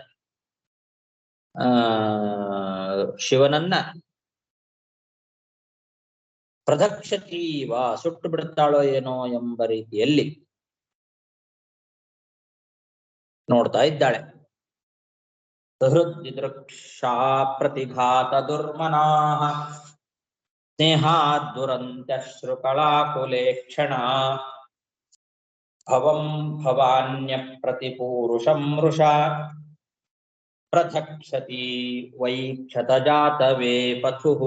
ಶಿವನನ್ನ ಪ್ರದಕ್ಷತೀವ, ಸುಟ್ಟು ಬಿಡುತ್ತಾಳೋ ಏನೋ ಎಂಬ ರೀತಿಯಲ್ಲಿ ನೋಡ್ತಾ ಇದ್ದಾಳೆ. ಸಹೃದ್ದಿದೃಕ್ಷಾ ಪ್ರತಿಘಾತ ದುರ್ಮನಾಃ ಸ್ನೇಹಾತ್ ದುರಂತ್ಯಶ್ರುಕಳಾಕುಲೇಕ್ಷಣ ಭವಂ ಭವಾನ್ಯ ಪ್ರತಿಪೂರುಷಂ ಮೃಷಾ ಪ್ರಧಕ್ಷತಿ ವೈ ಕ್ಷತಜಾತವೇ ಪಥುಃ.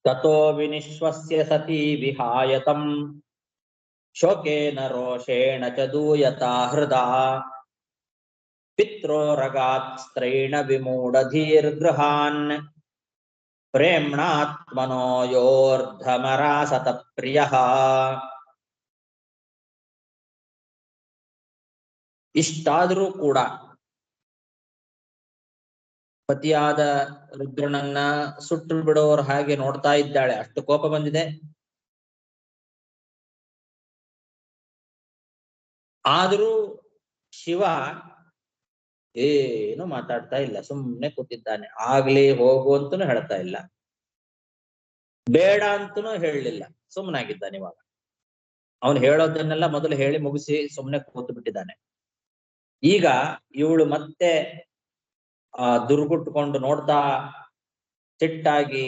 ತತೋ ವಿನಿಶ್ವಸ್ಯ ಸತಿ ವಿಹಾಯತಂ ಶೋಕೇನ ರೋಷೇಣ ಚ ದೂಯತಾ ಹೃದಾ ಪಿತ್ರೋರಗಾತ್ ಸ್ತ್ರೈಣ ವಿಮೂಢಧೀರ್ಗೃಹಾನ್ ಪ್ರೇಮ್ಣಾತ್ಮನೋ ಯೋರ್ಧಮರಾಸತ ಪ್ರಿಯಃ. ಇಷ್ಟಾದರೂ ಕೂಡ ಪತಿಯಾದ ರುದ್ರನನ್ನ ಸುಟ್ಟು ಬಿಡೋರ್ ಹಾಗೆ ನೋಡ್ತಾ ಇದ್ದಾಳೆ. ಅಷ್ಟು ಕೋಪ ಬಂದಿದೆ. ಆದರೂ ಶಿವ ಏನು ಮಾತಾಡ್ತಾ ಇಲ್ಲ, ಸುಮ್ಮನೆ ಕೂತಿದ್ದಾನೆ. ಆಗ್ಲಿ ಹೋಗು ಅಂತನೂ ಹೇಳ್ತಾ ಇಲ್ಲ, ಬೇಡ ಅಂತನೂ ಹೇಳಲಿಲ್ಲ, ಸುಮ್ಮನಾಗಿದ್ದಾನೆ. ಇವಾಗ ಅವನು ಹೇಳೋದನ್ನೆಲ್ಲ ಮೊದಲು ಹೇಳಿ ಮುಗಿಸಿ ಸುಮ್ಮನೆ ಕೂತು ಬಿಟ್ಟಿದ್ದಾನೆ. ಈಗ ಇವಳು ಮತ್ತೆ ದುರ್ಗುಟ್ಕೊಂಡು ನೋಡ್ತಾ ಸಿಟ್ಟಾಗಿ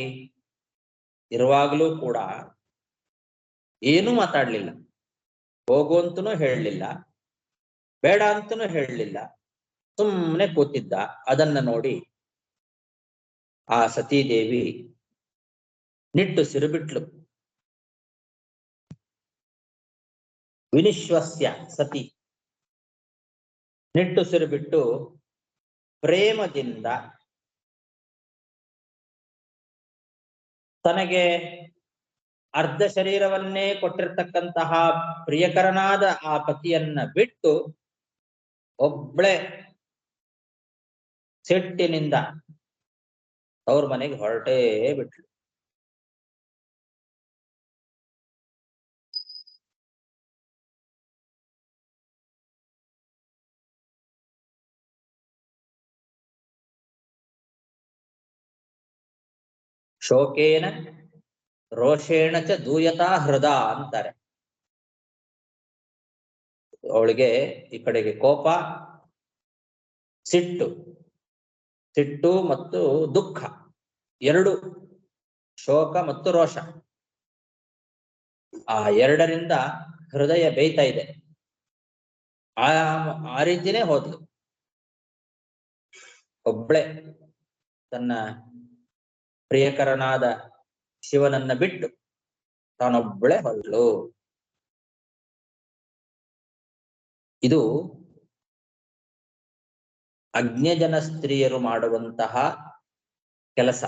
ಇರುವಾಗಲೂ ಕೂಡ ಏನೂ ಮಾತಾಡ್ಲಿಲ್ಲ. ಹೋಗು ಅಂತನೂ ಹೇಳಲಿಲ್ಲ, ಬೇಡ ಅಂತನೂ ಹೇಳಲಿಲ್ಲ, ಸುಮ್ಮನೆ ಕೂತಿದ್ದ. ಅದನ್ನ ನೋಡಿ ಆ ಸತೀದೇವಿ ನಿಟ್ಟು ಸಿರುಬಿಟ್ಲು. ವಿನಿಶ್ವಸ್ಯ ಸತಿ, ನಿಟ್ಟು ಸಿರುಬಿಟ್ಟು ಪ್ರೇಮದಿಂದ ತನಗೆ ಅರ್ಧ ಶರೀರವನ್ನೇ ಕೊಟ್ಟಿರ್ತಕ್ಕಂತಹ ಪ್ರಿಯಕರನಾದ ಆ ಪತಿಯನ್ನ ಬಿಟ್ಟು ಒಬ್ಳೆ ಸಿಟ್ಟಿನಿಂದ ಅವ್ರ ಮನೆಗೆ ಹೊರಟೇ ಬಿಟ್ಲು. ಶೋಕೇನ ರೋಷೇಣ ಚ ದೂಯತಾ ಹೃದಾ ಅಂತಾರೆ. ಅವಳಿಗೆ ಈ ಕಡೆಗೆ ಕೋಪ, ಸಿಟ್ಟು ಮತ್ತು ದುಃಖ ಎರಡು, ಶೋಕ ಮತ್ತು ರೋಷ, ಆ ಎರಡರಿಂದ ಹೃದಯ ಬೇಯ್ತಾ ಇದೆ. ಆ ರೀತಿನೇ ಹೋದ್ಲು. ಒಬ್ಳೆ ತನ್ನ ಪ್ರಿಯಕರನಾದ ಶಿವನನ್ನ ಬಿಟ್ಟು ತಾನೊಬ್ಬಳೆ ಹೊರಳು. ಇದು ಅಜ್ಞಜನ ಸ್ತ್ರೀಯರು ಮಾಡುವಂತಹ ಕೆಲಸ.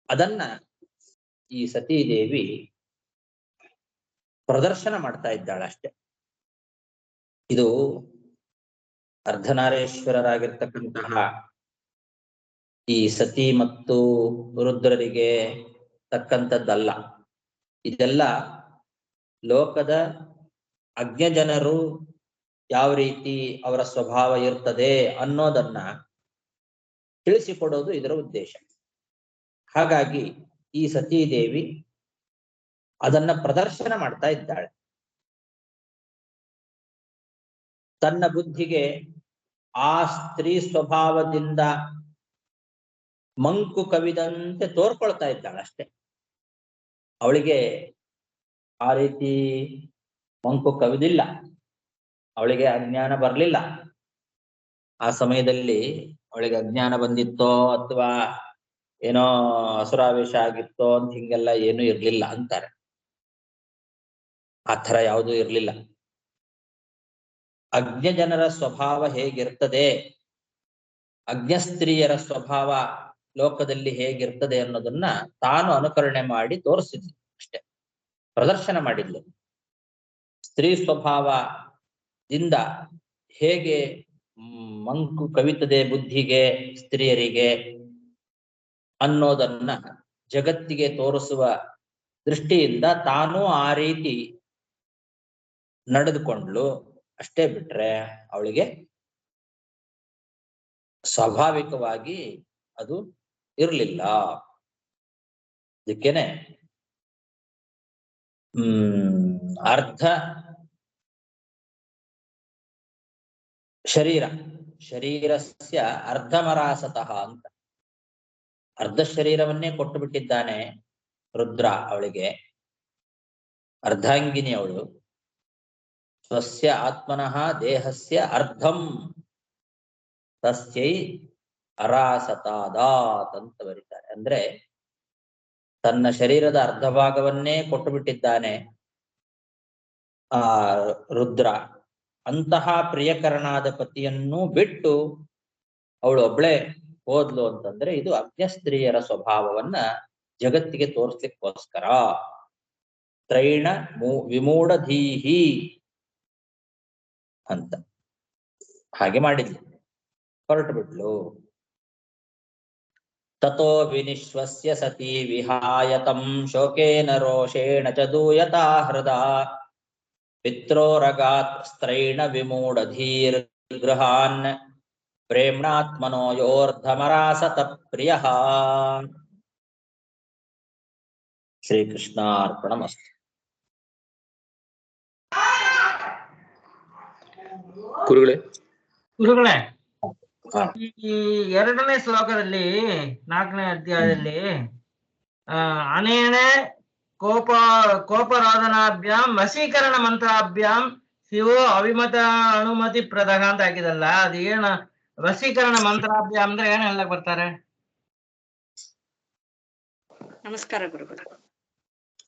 ಅದನ್ನ ಈ ಸತೀದೇವಿ ಪ್ರದರ್ಶನ ಮಾಡ್ತಾ ಇದ್ದಾಳೆ ಅಷ್ಟೆ. ಇದು ಅರ್ಧನಾರೇಶ್ವರರಾಗಿರ್ತಕ್ಕಂತಹ ಈ ಸತಿ ಮತ್ತು ರುದ್ರರಿಗೆ ತಕ್ಕಂಥದ್ದಲ್ಲ. ಇದೆಲ್ಲ ಲೋಕದ ಅಜ್ಞಜನರು ಯಾವ ರೀತಿ ಅವರ ಸ್ವಭಾವ ಇರ್ತದೆ ಅನ್ನೋದನ್ನ ತಿಳಿಸಿಕೊಡೋದು ಇದರ ಉದ್ದೇಶ. ಹಾಗಾಗಿ ಈ ಸತೀದೇವಿ ಅದನ್ನ ಪ್ರದರ್ಶನ ಮಾಡ್ತಾ ಇದ್ದಾಳೆ. ತನ್ನ ಬುದ್ಧಿಗೆ ಆ ಸ್ತ್ರೀ ಸ್ವಭಾವದಿಂದ ಮಂಕು ಕವಿದಂತೆ ತೋರ್ಕೊಳ್ತಾ ಇದ್ದಾಳೆ ಅಷ್ಟೆ. ಅವಳಿಗೆ ಆ ರೀತಿ ಮಂಕು ಕವಿದಿಲ್ಲ, ಅವಳಿಗೆ ಅಜ್ಞಾನ ಬರಲಿಲ್ಲ. ಆ ಸಮಯದಲ್ಲಿ ಅವಳಿಗೆ ಅಜ್ಞಾನ ಬಂದಿತ್ತೋ ಅಥವಾ ಏನೋ ಅಸುರಾವೇಶ ಆಗಿತ್ತೋ ಅಂತ ಹಿಂಗೆಲ್ಲ ಏನೂ ಇರ್ಲಿಲ್ಲ ಅಂತಾರೆ. ಆ ಥರ ಯಾವುದೂ ಇರ್ಲಿಲ್ಲ. ಅಜ್ಞ ಜನರ ಸ್ವಭಾವ ಹೇಗಿರ್ತದೆ, ಅಜ್ಞ ಸ್ತ್ರೀಯರ ಸ್ವಭಾವ ಲೋಕದಲ್ಲಿ ಹೇಗಿರ್ತದೆ ಅನ್ನೋದನ್ನ ತಾನು ಅನುಕರಣೆ ಮಾಡಿ ತೋರಿಸಿದ್ಲು ಅಷ್ಟೆ, ಪ್ರದರ್ಶನ ಮಾಡಿದ್ಲು. ಸ್ತ್ರೀ ಸ್ವಭಾವದಿಂದ ಹೇಗೆ ಮಂಕು ಕವಿತದೆ ಬುದ್ಧಿಗೆ ಸ್ತ್ರೀಯರಿಗೆ ಅನ್ನೋದನ್ನ ಜಗತ್ತಿಗೆ ತೋರಿಸುವ ದೃಷ್ಟಿಯಿಂದ ತಾನು ಆ ರೀತಿ ನಡೆದುಕೊಂಡ್ಲು ಅಷ್ಟೇ. ಬಿಟ್ರೆ ಅವಳಿಗೆ ಸ್ವಾಭಾವಿಕವಾಗಿ ಅದು ಇರಲಿಲ್ಲ. ಅದಕ್ಕೇನೆ ಅರ್ಧ ಶರೀರಸ್ಯ ಅರ್ಧಮರಾಸತಃ ಅಂತ ಅರ್ಧ ಶರೀರವನ್ನೇ ಕೊಟ್ಟು ಬಿಟ್ಟಿದ್ದಾನೆ ರುದ್ರ ಅವಳಿಗೆ. ಅರ್ಧಾಂಗಿನಿ ಅವಳು. ಸ್ವಸ್ಯ ಆತ್ಮನಃ ದೇಹಸ್ಯ ಅರ್ಧಂ ತಸ್ಯೈ ಅರಾಸತಾದಾತ್ ಅಂತ ಬರೀತಾರೆ. ಅಂದ್ರೆ ತನ್ನ ಶರೀರದ ಅರ್ಧ ಭಾಗವನ್ನೇ ಕೊಟ್ಟು ಬಿಟ್ಟಿದ್ದಾನೆ ಆ ರುದ್ರ. ಅಂತಹ ಪ್ರಿಯಕರನಾದ ಪತಿಯನ್ನು ಬಿಟ್ಟು ಅವಳು ಒಬ್ಳೆ ಹೋದ್ಲು ಅಂತಂದ್ರೆ ಇದು ಅಜ್ಞ ಸ್ತ್ರೀಯರ ಸ್ವಭಾವವನ್ನ ಜಗತ್ತಿಗೆ ತೋರಿಸ್ಲಿಕ್ಕೋಸ್ಕರ. ತ್ರೈಣ ವಿಮೂಢಧೀಹಿ ಅಂತ ಹಾಗೆ ಮಾಡಿದ್ಲು, ಹೊರಟು ಬಿಟ್ಲು. ತತೋ ವಿನಿಶ್ವಸ್ಯ ಸತಿ ವಿಹಾಯತಂ ಶೋಕೇನ ರೋಷೇಣ ಚ ದೂಯತಾ ಹೃದಾ ಪಿತ್ರೋರಗಾತ್ ಸ್ತ್ರೈಣ ವಿಮೂಢಧೀರ್ ಗೃಹಾನ್ ಪ್ರೇಮ್ಣಾತ್ಮನೋ ಯೋರ್ಧಮರಾಸತ ಪ್ರಿಯ. ಶ್ರೀಕೃಷ್ಣಾರ್ಪಣಮಸ್ತು. ಗುರುಗಳೇ, ಈ 2ನೇ ಶ್ಲೋಕದಲ್ಲಿ 4ನೇ ಅಧ್ಯಾಯದಲ್ಲಿ ಅನೇನೆ ಕೋಪರೋಧನಾಭ್ಯಾಂ ವಶೀಕರಣ ಮಂತ್ರಾಭ್ಯಾಂ ಶಿವೋ ಅವಿಮತ ಅನುಮತಿ ಪ್ರದಹ ಅಂತ ಹಾಕಿದಲ್ಲ, ಅದು ಏನ ವಶೀಕರಣ ಮಂತ್ರಾಭ್ಯಾಂ ಅಂದ್ರೆ ಏನ್ ಹೇಳಕ್ ಬರ್ತಾರೆ? ನಮಸ್ಕಾರ ಗುರುಗಳು.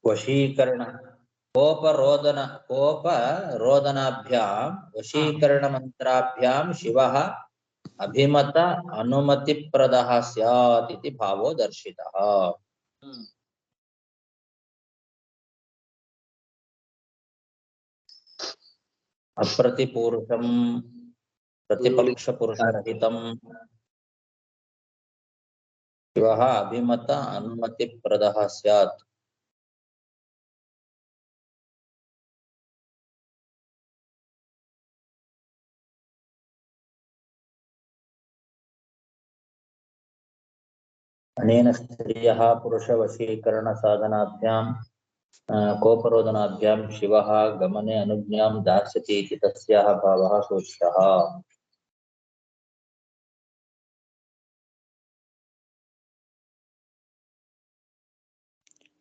ವಶೀಕರಣ ಕೋಪರೋಧನಾಭ್ಯಾಂ ವಶೀಕರಣ ಮಂತ್ರಾಭ್ಯಾಂ ಶಿವಃ ಅಭಿಮತ ಅನುಮತಿ ಪ್ರದಃ ಸ್ಯಾತ್ ಇತಿ ಭಾವೋ ದರ್ಶಿತಃ. ಅಪ್ರತಿಪೂರುಷಂ ಪ್ರತಿಪಕ್ಷ ಪುರುಷರಹಿತಂ ಶಿವಃ ಅಭಿಮತ ಅನುಮತಿ ಪ್ರದಃ ಸ್ಯಾತ್. ಅನೇನ ಸ್ತ್ರೀಯಃ ಪುರುಷ ವಶೀಕರಣ ಸಾಧನಾಭ್ಯಾಂ ಕೋಪರೋಧನಾಭ್ಯಾಂ ಶಿವಃ ಗಮನೆ ಅನುಜ್ಞಾಂ ದಾಸ್ಯತಿ ಇತಿ ತಸ್ಯಾಹ ಭಾವಃ ಸೂಚಿತಃ.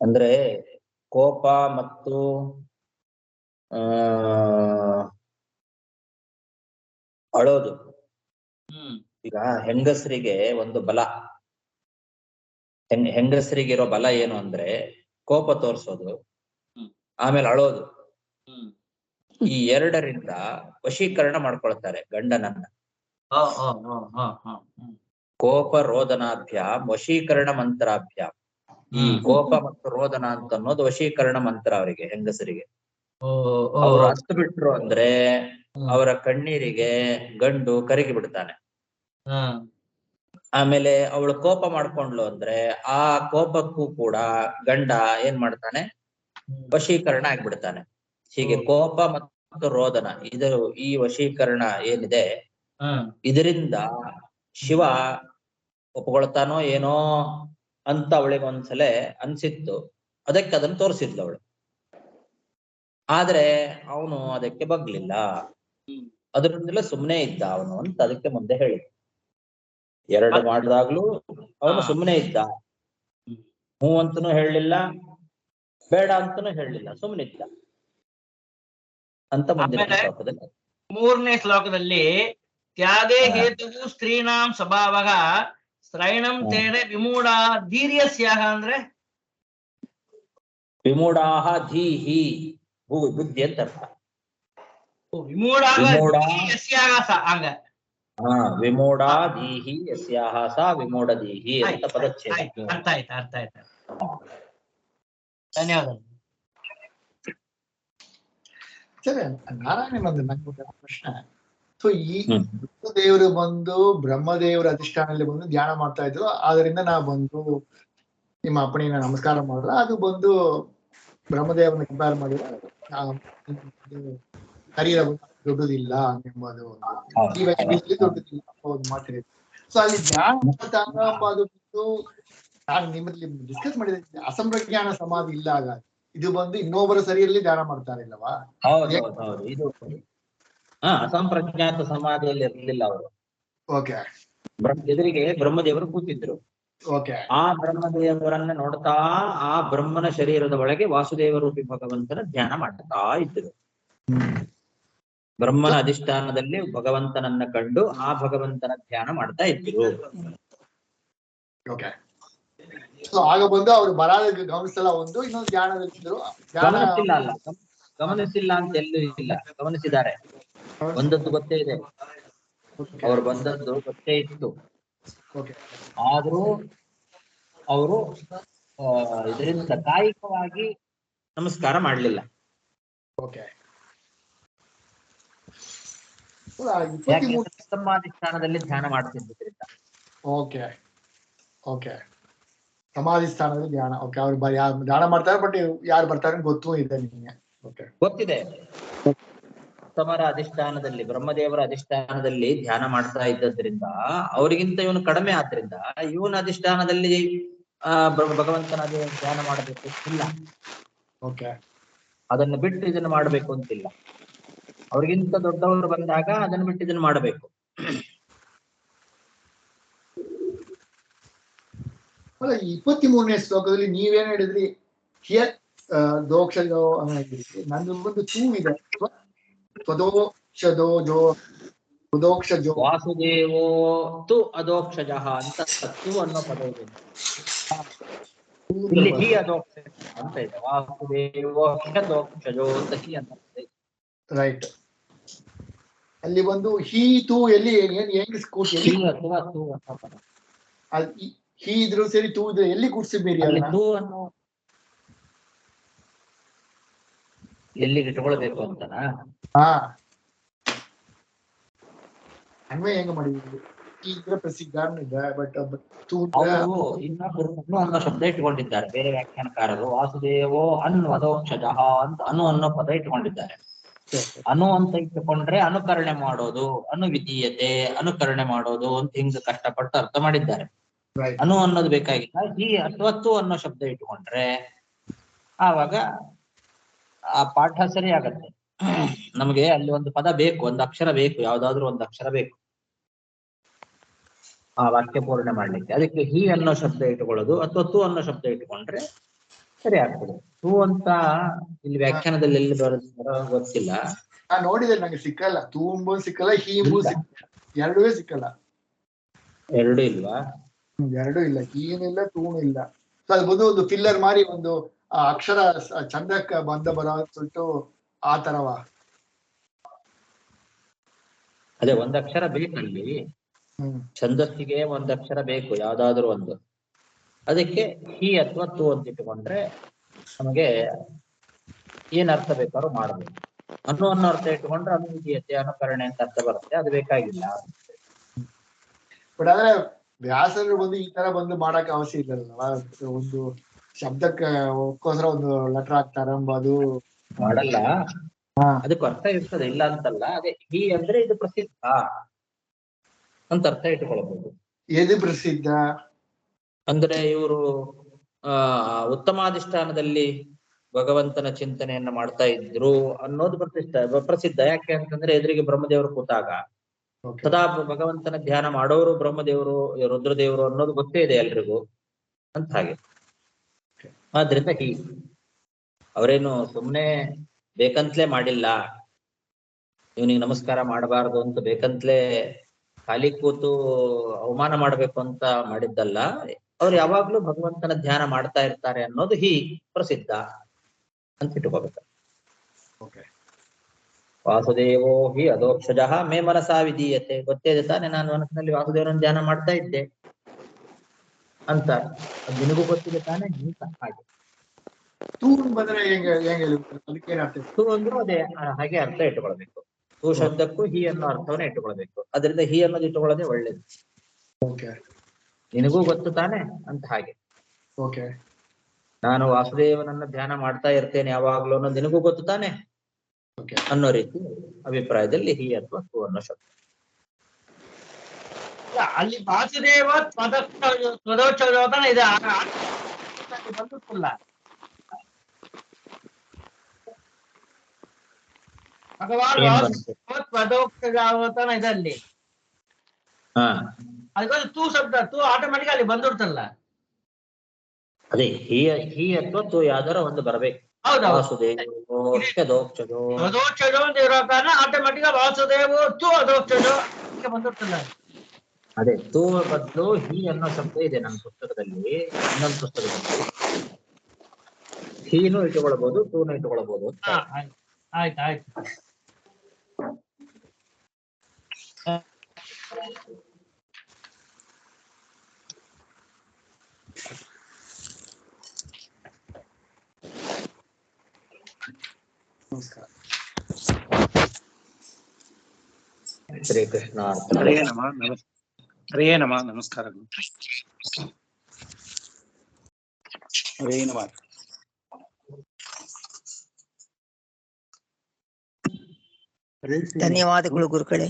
ಅಂದ್ರೆ ಕೋಪ ಮತ್ತು ಅಳೋದು. ಈಗ ಹೆಂಗಸರಿಗೆ ಒಂದು ಬಲ, ಹೆಂಗಸರಿಗಿರೋ ಬಲ ಏನು ಅಂದ್ರೆ ಕೋಪ ತೋರ್ಸೋದು, ಆಮೇಲೆ ಅಳೋದು. ಈ 2ರಿಂದ ವಶೀಕರಣ ಮಾಡ್ಕೊಳ್ತಾರೆ ಗಂಡನನ್ನ. ಕೋಪ ರೋದನಾಭ್ಯಾಂ ವಶೀಕರಣ ಮಂತ್ರಾಭ್ಯಾಂ. ಈ ಕೋಪ ಮತ್ತು ರೋದನ ಅಂತ ಅನ್ನೋದು ವಶೀಕರಣ ಮಂತ್ರ ಅವರಿಗೆ, ಹೆಂಗಸರಿಗೆ. ಅವ್ರು ಹತ್ತು ಬಿಟ್ರು ಅಂದ್ರೆ ಅವರ ಕಣ್ಣೀರಿಗೆ ಗಂಡು ಕರಗಿ ಬಿಡ್ತಾನೆ. ಆಮೇಲೆ ಅವಳು ಕೋಪ ಮಾಡ್ಕೊಂಡ್ಲು ಅಂದ್ರೆ ಆ ಕೋಪಕ್ಕೂ ಕೂಡ ಗಂಡ ಏನ್ ಮಾಡ್ತಾನೆ, ವಶೀಕರಣ ಆಗ್ಬಿಡ್ತಾನೆ. ಹೀಗೆ ಕೋಪ ಮತ್ತು ರೋದನ ಈ ವಶೀಕರಣ ಏನಿದೆ ಇದರಿಂದ ಶಿವ ಒಪ್ಕೊಳ್ತಾನೋ ಏನೋ ಅಂತ ಅವಳಿಗೆ ಒಂದ್ಸಲ ಅನ್ಸಿತ್ತು. ಅದಕ್ಕೆ ಅದನ್ನು ತೋರಿಸಿದ್ಲು ಅವಳು. ಆದ್ರೆ ಅವನು ಅದಕ್ಕೆ ಬಗ್ಲಿಲ್ಲ. ಅದರಿಂದಲೇ ಸುಮ್ಮನೆ ಇದ್ದ ಅವನು ಅಂತ ಅದಕ್ಕೆ ಮುಂದೆ ಹೇಳಿ. 2 ಮಾಡಿದಾಗ್ಲೂ ಅವನು ಸುಮ್ಮನೆ ಇದ್ದ. ಹ್ಞೂ ಅಂತನೂ ಹೇಳಲಿಲ್ಲ, ಬೇಡ ಅಂತನೂ ಹೇಳಲಿಲ್ಲ, ಸುಮ್ಮನಿದ್ದ ಅಂತ ಮುಂದಿನ ಶ್ಲೋಕದಲ್ಲಿ. 3ನೇ ಶ್ಲೋಕದಲ್ಲಿ ತ್ಯಾಗೇ ಹೇತುವು ಸ್ತ್ರೀಣಾಂ ಸ್ವಭಾವಃ ಸ್ತ್ರೈಣಂ ತೇನೆ ವಿಮೂಢ ಧೀರ್ಯಸ್ಯಾಹ ಅಂದ್ರೆ ವಿಮೂಢಾಹ ಧೀಹಿ ಬುದ್ಧಿ ಅಂತ ಅರ್ಥ. ವಿಮೂಢ ಹಂಗ ವಿಮೂಢ ದೀಹಿ ಯಸ್ಯಾಹ ಸಾ ವಿಮೂಢ ದೀಹಿ ಅಂತ ಪದಚ್ಛೇದ. ಅರ್ಥ ಆಯ್ತು. ಧನ್ಯವಾದ. ಸರಿ, ನಾರಾಯಣ ಬಂದು ನಂಗೆ ಪ್ರಶ್ನೆ. ಸೊ ಈ ದೇವರು ಬಂದು ಬ್ರಹ್ಮದೇವರ ಅಧಿಷ್ಠಾನದಲ್ಲಿ ಬಂದು ಧ್ಯಾನ ಮಾಡ್ತಾ ಇದ್ರು, ಆದ್ರಿಂದ ನಾವು ಬಂದು ನಿಮ್ಮ ಅಪ್ಪಣಿನ ನಮಸ್ಕಾರ ಮಾಡಿದ್ರೆ ಅದು ಬಂದು ಬ್ರಹ್ಮದೇವರನ್ನ ಕಂಪೇರ್ ಮಾಡಿದ್ರೆ ಶರೀರ ದೊಡ್ಡದಿಲ್ಲ ಎಂಬುದು ದೊಡ್ಡದಿಲ್ಲ ಒಂದು ಮಾತಿದೆ. ಸೊ ಅಲ್ಲಿ ಧ್ಯಾನ ಅದು ಬಂದು ನಾನು ನಿಮ್ಮಲ್ಲಿ ಡಿಸ್ಕಸ್ ಮಾಡಿದ್ರೆ ಅಸಂಪ್ರಜ್ಞಾನ ಸಮಾಧಿ ಇಲ್ಲ. ಆಗ ಇದು ಬಂದು ಇನ್ನೊಬ್ಬರ ಶರೀರದಲ್ಲಿ ಧ್ಯಾನ ಮಾಡ್ತಾರೆ ಇಲ್ಲವಾ? ಹೌದು ಇದು ಅಸಂಪ್ರಜ್ಞಾತ ಸಮಾಧಿಯಲ್ಲಿ ಇರಲಿಲ್ಲ ಅವರು. ಓಕೆ. ಎದುರಿಗೆ ಬ್ರಹ್ಮದೇವರು ಕೂತಿದ್ರು. ಓಕೆ. ಆ ಬ್ರಹ್ಮದೇವರನ್ನ ನೋಡ್ತಾ ಆ ಬ್ರಹ್ಮನ ಶರೀರದ ಒಳಗೆ ವಾಸುದೇವ ರೂಪಿ ಭಗವಂತನ ಧ್ಯಾನ ಮಾಡ್ತಾ ಇದ್ರು. ಬ್ರಹ್ಮನ ಅಧಿಷ್ಠಾನದಲ್ಲಿ ಭಗವಂತನನ್ನ ಕಂಡು ಆ ಭಗವಂತನ ಧ್ಯಾನ ಮಾಡ್ತಾ ಇದ್ರು. ಓಕೆ. ಸೊ ಆಗ ಬಂದು ಅವ್ರು ಬರಾದ ಗಮನಿಸಲ್ಲ, ಒಂದು ಇನ್ನೊಂದು ಧ್ಯಾನದಲ್ಲಿದ್ರು. ಗಮನಿಸಿಲ್ಲ ಅಂತ ಎಲ್ಲೂ ಇಲ್ಲ, ಗಮನಿಸಿದ್ದಾರೆ. ಬಂದದ್ದು ಗೊತ್ತೇ ಇದೆ, ಅವ್ರು ಬಂದದ್ದು ಗೊತ್ತೇ ಇತ್ತು. ಆದ್ರೂ ಅವರು ಇದರಿಂದ ಕಾಯಿಕವಾಗಿ ನಮಸ್ಕಾರ ಮಾಡ್ಲಿಲ್ಲ. ಸಮಾಧಿಸ್ಥಾನದಲ್ಲಿ ಧ್ಯಾನ ಮಾಡ್ತಿದ್ದರಿಂದ. Okay okay. ಸಮಾಧಿ ಸ್ಥಾನದಲ್ಲಿ ಧ್ಯಾನ. ಓಕೆ. ಅವ್ರು ಧ್ಯಾನ ಮಾಡ್ತಾರೆ, ಬಟ್ ಯಾರು ಬರ್ತಾರೆ ಗೊತ್ತೂ ಇದೆ ನಿಮಗೆ? ಓಕೆ, ಗೊತ್ತಿದೆ. ಉತ್ತಮರ ಅಧಿಷ್ಠಾನದಲ್ಲಿ, ಬ್ರಹ್ಮದೇವರ ಅಧಿಷ್ಠಾನದಲ್ಲಿ ಧ್ಯಾನ ಮಾಡ್ತಾ ಇದ್ದದ್ರಿಂದ ಅವರಿಗಿಂತ ಇವನು ಕಡಿಮೆ ಆದ್ರಿಂದ ಇವನ ಅಧಿಷ್ಠಾನದಲ್ಲಿ ಭಗವಂತನ ಧ್ಯಾನ ಮಾಡಬೇಕು ಇಲ್ಲ. ಓಕೆ. ಅದನ್ನು ಬಿಟ್ಟು ಇದನ್ನು ಮಾಡಬೇಕು ಅಂತಿಲ್ಲ. ಅವ್ರಿಗಿಂತ ದೊಡ್ಡವರು ಬಂದಾಗ ಅದನ್ನು ಬಿಟ್ಟು ಇದನ್ನು ಮಾಡಬೇಕು. 23ನೇ ಶ್ಲೋಕದಲ್ಲಿ ನೀವೇನ್ ಹೇಳಿದ್ರಿ? ಹಿಯರ್ ದೋಕ್ಷಜೋ ನಂದು ಒಂದು ತೂ ಇದೆ. ವಾಸುದೇವೋ ತು ಅದೋಕ್ಷಜಃ ಅಂತ ತು ಅನ್ನೋ ಪದ ಇದೆ. ಇಲ್ಲಿ ಹಿ ಅದೋಕ್ಷಜ ಅಂತ ಇದೆ. ವಾಸುದೇವೋ ಅದೋಕ್ಷಜೋ ಅಂತ ಹಿ ಅಂತ ಇದೆ. ರೈಟ್. ಅಲ್ಲಿ ಒಂದು ಹಿ ತು ಎಲ್ಲಿ ಹೆಂಗ್ ಕೂರ್ಸಿ? ಹಿ ಇದ್ರು ಸರಿ, ತೂ ಇದ್ರೆ ಎಲ್ಲಿ ಕೂರ್ಸಿದ್ದೀರಿ? ಎಲ್ಲಿಗೆ ಇಟ್ಕೊಳ್ಬೇಕು ಅಂತನಾ? ಅನ್ವಯ ಹೆಂಗ ಮಾಡಿದ್ರಿ? ಇದ್ರೆ ಪ್ರಸಿದ್ಧ ಇದೆ, ಬಟ್ ಇನ್ನೂ ಅನ್ನೋ ಶಬ್ದ ಇಟ್ಕೊಂಡಿದ್ದಾರೆ ಬೇರೆ ವ್ಯಾಖ್ಯಾನಕಾರರು. ವಾಸುದೇವೋ ಅನು ಅದೋಕ್ಷಜಃ ಅಂತ ಅನ್ನೋ ಪದ ಇಟ್ಕೊಂಡಿದ್ದಾರೆ. ಅನು ಅಂತ ಇಟ್ಟುಕೊಂಡ್ರೆ ಅನುಕರಣೆ ಮಾಡೋದು, ಅನುವಿಧೀಯತೆ, ಅನುಕರಣೆ ಮಾಡೋದು ಅಂತ ಹಿಂಗ ಕಷ್ಟಪಟ್ಟು ಅರ್ಥ ಮಾಡಿದ್ದಾರೆ. ಅನು ಅನ್ನೋದು ಬೇಕಾಗಿಲ್ಲ. ಈ ಅಥವಾ ತು ಅನ್ನೋ ಶಬ್ದ ಇಟ್ಕೊಂಡ್ರೆ ಆವಾಗ ಆ ಪಾಠ ಸರಿ ಆಗತ್ತೆ. ನಮಗೆ ಅಲ್ಲಿ ಒಂದು ಪದ ಬೇಕು, ಒಂದು ಅಕ್ಷರ ಬೇಕು, ಯಾವ್ದಾದ್ರು ಒಂದು ಅಕ್ಷರ ಬೇಕು ಆ ವಾಕ್ಯ ಪೂರ್ಣೆ ಮಾಡ್ಲಿಕ್ಕೆ. ಅದಕ್ಕೆ ಹಿ ಅನ್ನೋ ಶಬ್ದ ಇಟ್ಕೊಳ್ಳೋದು ಅಥವಾ ತು ಅನ್ನೋ ಶಬ್ದ ಇಟ್ಕೊಂಡ್ರೆ ಸರಿ ಆಗ್ತದೆ. ತು ಅಂತ ಇಲ್ಲಿ ವ್ಯಾಖ್ಯಾನದಲ್ಲಿ ಎಲ್ಲಿ ಬರೋದು ಗೊತ್ತಿಲ್ಲ. ನಾನು ನೋಡಿದೆ, ನಂಗೆ ಸಿಕ್ಕಲ್ಲ. ತೂಂಬು ಸಿಕ್ಕಲ್ಲ, ಹೀಂಬು ಸಿಕ್ಕಲ್ಲ, ಎರಡೂ ಸಿಕ್ಕಲ್ಲ. ಎರಡೂ ಇಲ್ವಾ? ಎರಡೂ ಇಲ್ಲ, ಹೀನು ಇಲ್ಲ, ತೂನು ಇಲ್ಲ. ಸೊ ಅದು ಬಂದು ಒಂದು ಫಿಲ್ಲರ್ ಮಾರಿ ಒಂದು ಅಕ್ಷರ ಚಂದಕ್ಕೆ ಬರೋ சொல்லிட்டு ಆ ತರವಾ? ಅದೇ ಒಂದ್ ಅಕ್ಷರ ಬೇಕಲ್ಲಿ, ಛಂದಸ್ಸಿಗೆ ಒಂದ್ ಅಕ್ಷರ ಬೇಕು, ಯಾವ್ದಾದ್ರು ಒಂದು. ಅದಕ್ಕೆ ಹಿ ಅಥವಾ ತು ಅಂತ ಇಟ್ಟುಕೊಂಡ್ರೆ ನಮಗೆ ಏನ್ ಅರ್ಥ ಬೇಕಾದ್ರೂ ಮಾಡಬೇಕು. ಅನ್ನೋ ಅರ್ಥ ಇಟ್ಟುಕೊಂಡ್ರೆ ಅನುವಿಧೀಯತೆ, ಅನುಕರಣೆ ಅಂತ ಅರ್ಥ ಬರುತ್ತೆ. ಅದು ಬೇಕಾಗಿಲ್ಲ. ಬಟ್ ಆದ್ರೆ ವ್ಯಾಸರು ಬಂದು ಈ ತರ ಬಂದು ಮಾಡಕ್ ಅವಶ್ಯ ಇಲ್ಲಲ್ವಾ? ಒಂದು ಶಬ್ದಕ್ಕೆ ಒಕ್ಕೋಸ್ಕರ ಒಂದು ಲೆಟರ್ ಹಾಕ್ತಾರೆ ಎಂಬುದು ಮಾಡಲ್ಲ. ಅದಕ್ಕೂ ಅರ್ಥ ಇರ್ತದೆ, ಇಲ್ಲ ಅಂತಲ್ಲ. ಅದೇ ಹಿ ಅಂದ್ರೆ ಇದು ಪ್ರಸಿದ್ಧ ಅಂತ ಅರ್ಥ ಇಟ್ಟುಕೊಳ್ಬಹುದು. ಎದು ಪ್ರಸಿದ್ಧ ಅಂದ್ರೆ ಇವರು ಉತ್ತಮಾಧಿಷ್ಠಾನದಲ್ಲಿ ಭಗವಂತನ ಚಿಂತನೆಯನ್ನ ಮಾಡ್ತಾ ಇದ್ರು ಅನ್ನೋದು ಪ್ರಸಿದ್ಧ. ಯಾಕೆ ಅಂತಂದ್ರೆ ಎದುರಿಗೆ ಬ್ರಹ್ಮದೇವರು ಕೂತಾಗ ಸದಾ ಭಗವಂತನ ಧ್ಯಾನ ಮಾಡೋರು ಬ್ರಹ್ಮದೇವರು, ರುದ್ರದೇವರು ಅನ್ನೋದು ಗೊತ್ತೇ ಇದೆ ಎಲ್ರಿಗೂ ಅಂತ. ಹಾಗೆ ಆದ್ರಿಂದ ಅವರೇನು ಸುಮ್ಮನೆ ಬೇಕಂತಲೇ ಮಾಡಿಲ್ಲ, ಇವನಿಗೆ ನಮಸ್ಕಾರ ಮಾಡಬಾರದು ಅಂತ ಬೇಕಂತಲೇ ಖಾಲಿ ಕೂತು ಅವಮಾನ ಮಾಡ್ಬೇಕು ಅಂತ ಮಾಡಿದ್ದಲ್ಲ. ಅವ್ರು ಯಾವಾಗ್ಲೂ ಭಗವಂತನ ಧ್ಯಾನ ಮಾಡ್ತಾ ಇರ್ತಾರೆ ಅನ್ನೋದು ಪ್ರಸಿದ್ಧ ಅಂತ ಇಟ್ಕೋಬೇಕು. ವಾಸುದೇವೋ ಹಿ ಅಧೋಕ್ಷಜಃ ಮೇ ಮನಸಾ ವಿಧೀಯತೆ. ಗೊತ್ತೇ ಇದೆ ತಾನೆ, ನಾನು ಮನಸ್ಸಿನಲ್ಲಿ ವಾಸುದೇವನನ್ನು ಧ್ಯಾನ ಮಾಡ್ತಾ ಇದ್ದೆ ಅಂತ. ಅದು ನಿನಗೂ ಗೊತ್ತಿದೆ ತಾನೆ ಅಂತ. ಹಾಗೆ ತೂನ್ ಬಂದ್ರೆ ಹೆಂಗೆ ಹೆಂಗೆ ಅದಕ್ಕೆ ಏನ್ ಅರ್ಥ? ತು ಅಂದ್ರೂ ಅದೇ ಹಾಗೆ ಅರ್ಥ ಇಟ್ಟುಕೊಳ್ಬೇಕು. ತು ಶಬ್ದಕ್ಕೂ ಹಿ ಅನ್ನೋ ಅರ್ಥವನ್ನ ಇಟ್ಟುಕೊಳ್ಬೇಕು. ಅದರಿಂದ ಹಿ ಅನ್ನೋದು ಇಟ್ಟುಕೊಳ್ಳೋದೇ ಒಳ್ಳೇದು. ಓಕೆ ನಿನಗೂ ಗೊತ್ತು ತಾನೆ ಅಂತ. ಹಾಗೆ ಓಕೆ ನಾನು ವಾಸುದೇವನನ್ನ ಧ್ಯಾನ ಮಾಡ್ತಾ ಇರ್ತೇನೆ ಯಾವಾಗ್ಲೂ ಅನ್ನೋದು ನಿನಗೂ ಗೊತ್ತು ತಾನೆ ಓಕೆ ಅನ್ನೋ ರೀತಿ ಅಭಿಪ್ರಾಯದಲ್ಲಿ ಹಿ ಅಥವಾ ತು ಅನ್ನೋ ಶಬ್ದ. ಅಲ್ಲಿ ವಾಸುದೇವ ತ್ವದೋಚ್ಚೋದನ ಇದೆ, ಬಂದಿಲ್ಲ. ಭಗವಾನ್ ಏನ್ ವಾಸುದೇವ ಬಂತು? ತ್ವದೋಕ್ಷಜಾವತನ ಇದೆ ಅಲ್ಲಿ. ಹಾ ಅದಕ್ಕೊಂದು ತೂ ಶಬ್ದ, ತೂ ಆಟೋಮೆಟಿಕ್ ಅಲ್ಲಿ ಬಂದಿರ್ತಲ್ಲ. ಅದೇ ಹಿ ಅಥವಾ ತು ಯಾವ್ದಾರ ಒಂದು ಬರ್ಬೇಕು. ಹೌದೌದು, ವಾಸುದೇವೋ ತ್ವದೋಕ್ಷಜೋ. ತ್ವದೋಕ್ಷಜೋ ಅಂತ ಇರೋ ಕಾರಣ ಆಟೋಮೆಟಿಕ್ ವಾಸುದೇವ ತು ಅಧೋಕ್ಷಜೋ ಬಂದಿರ್ತಲ್ಲ. ಅದೇ ತು ಬದಲು ಹಿ ಅನ್ನೋ ಶಬ್ದ ಇದೆ ನನ್ನ ಪುಸ್ತಕದಲ್ಲಿ. ಇನ್ನೊಂದು ಪುಸ್ತಕದಲ್ಲಿ ಹೀನು ಇಟ್ಟುಕೊಳ್ಬಹುದು, ತೂನು ಇಟ್ಟುಕೊಳ್ಬಹುದು ಅಂತ. ಹಾ, ಆಯ್ತು ಆಯ್ತು. ನಮಸ್ಕಾರ. ಶ್ರೀಕೃಷ್ಣ ಹರೇ ನಮಃ. ಹರೇ ನಮಃ. ನಮಸ್ಕಾರಗಳು. ಹರೇ ನಮಃ. ಧನ್ಯವಾದಗಳು ಗುರುಗಳೇ.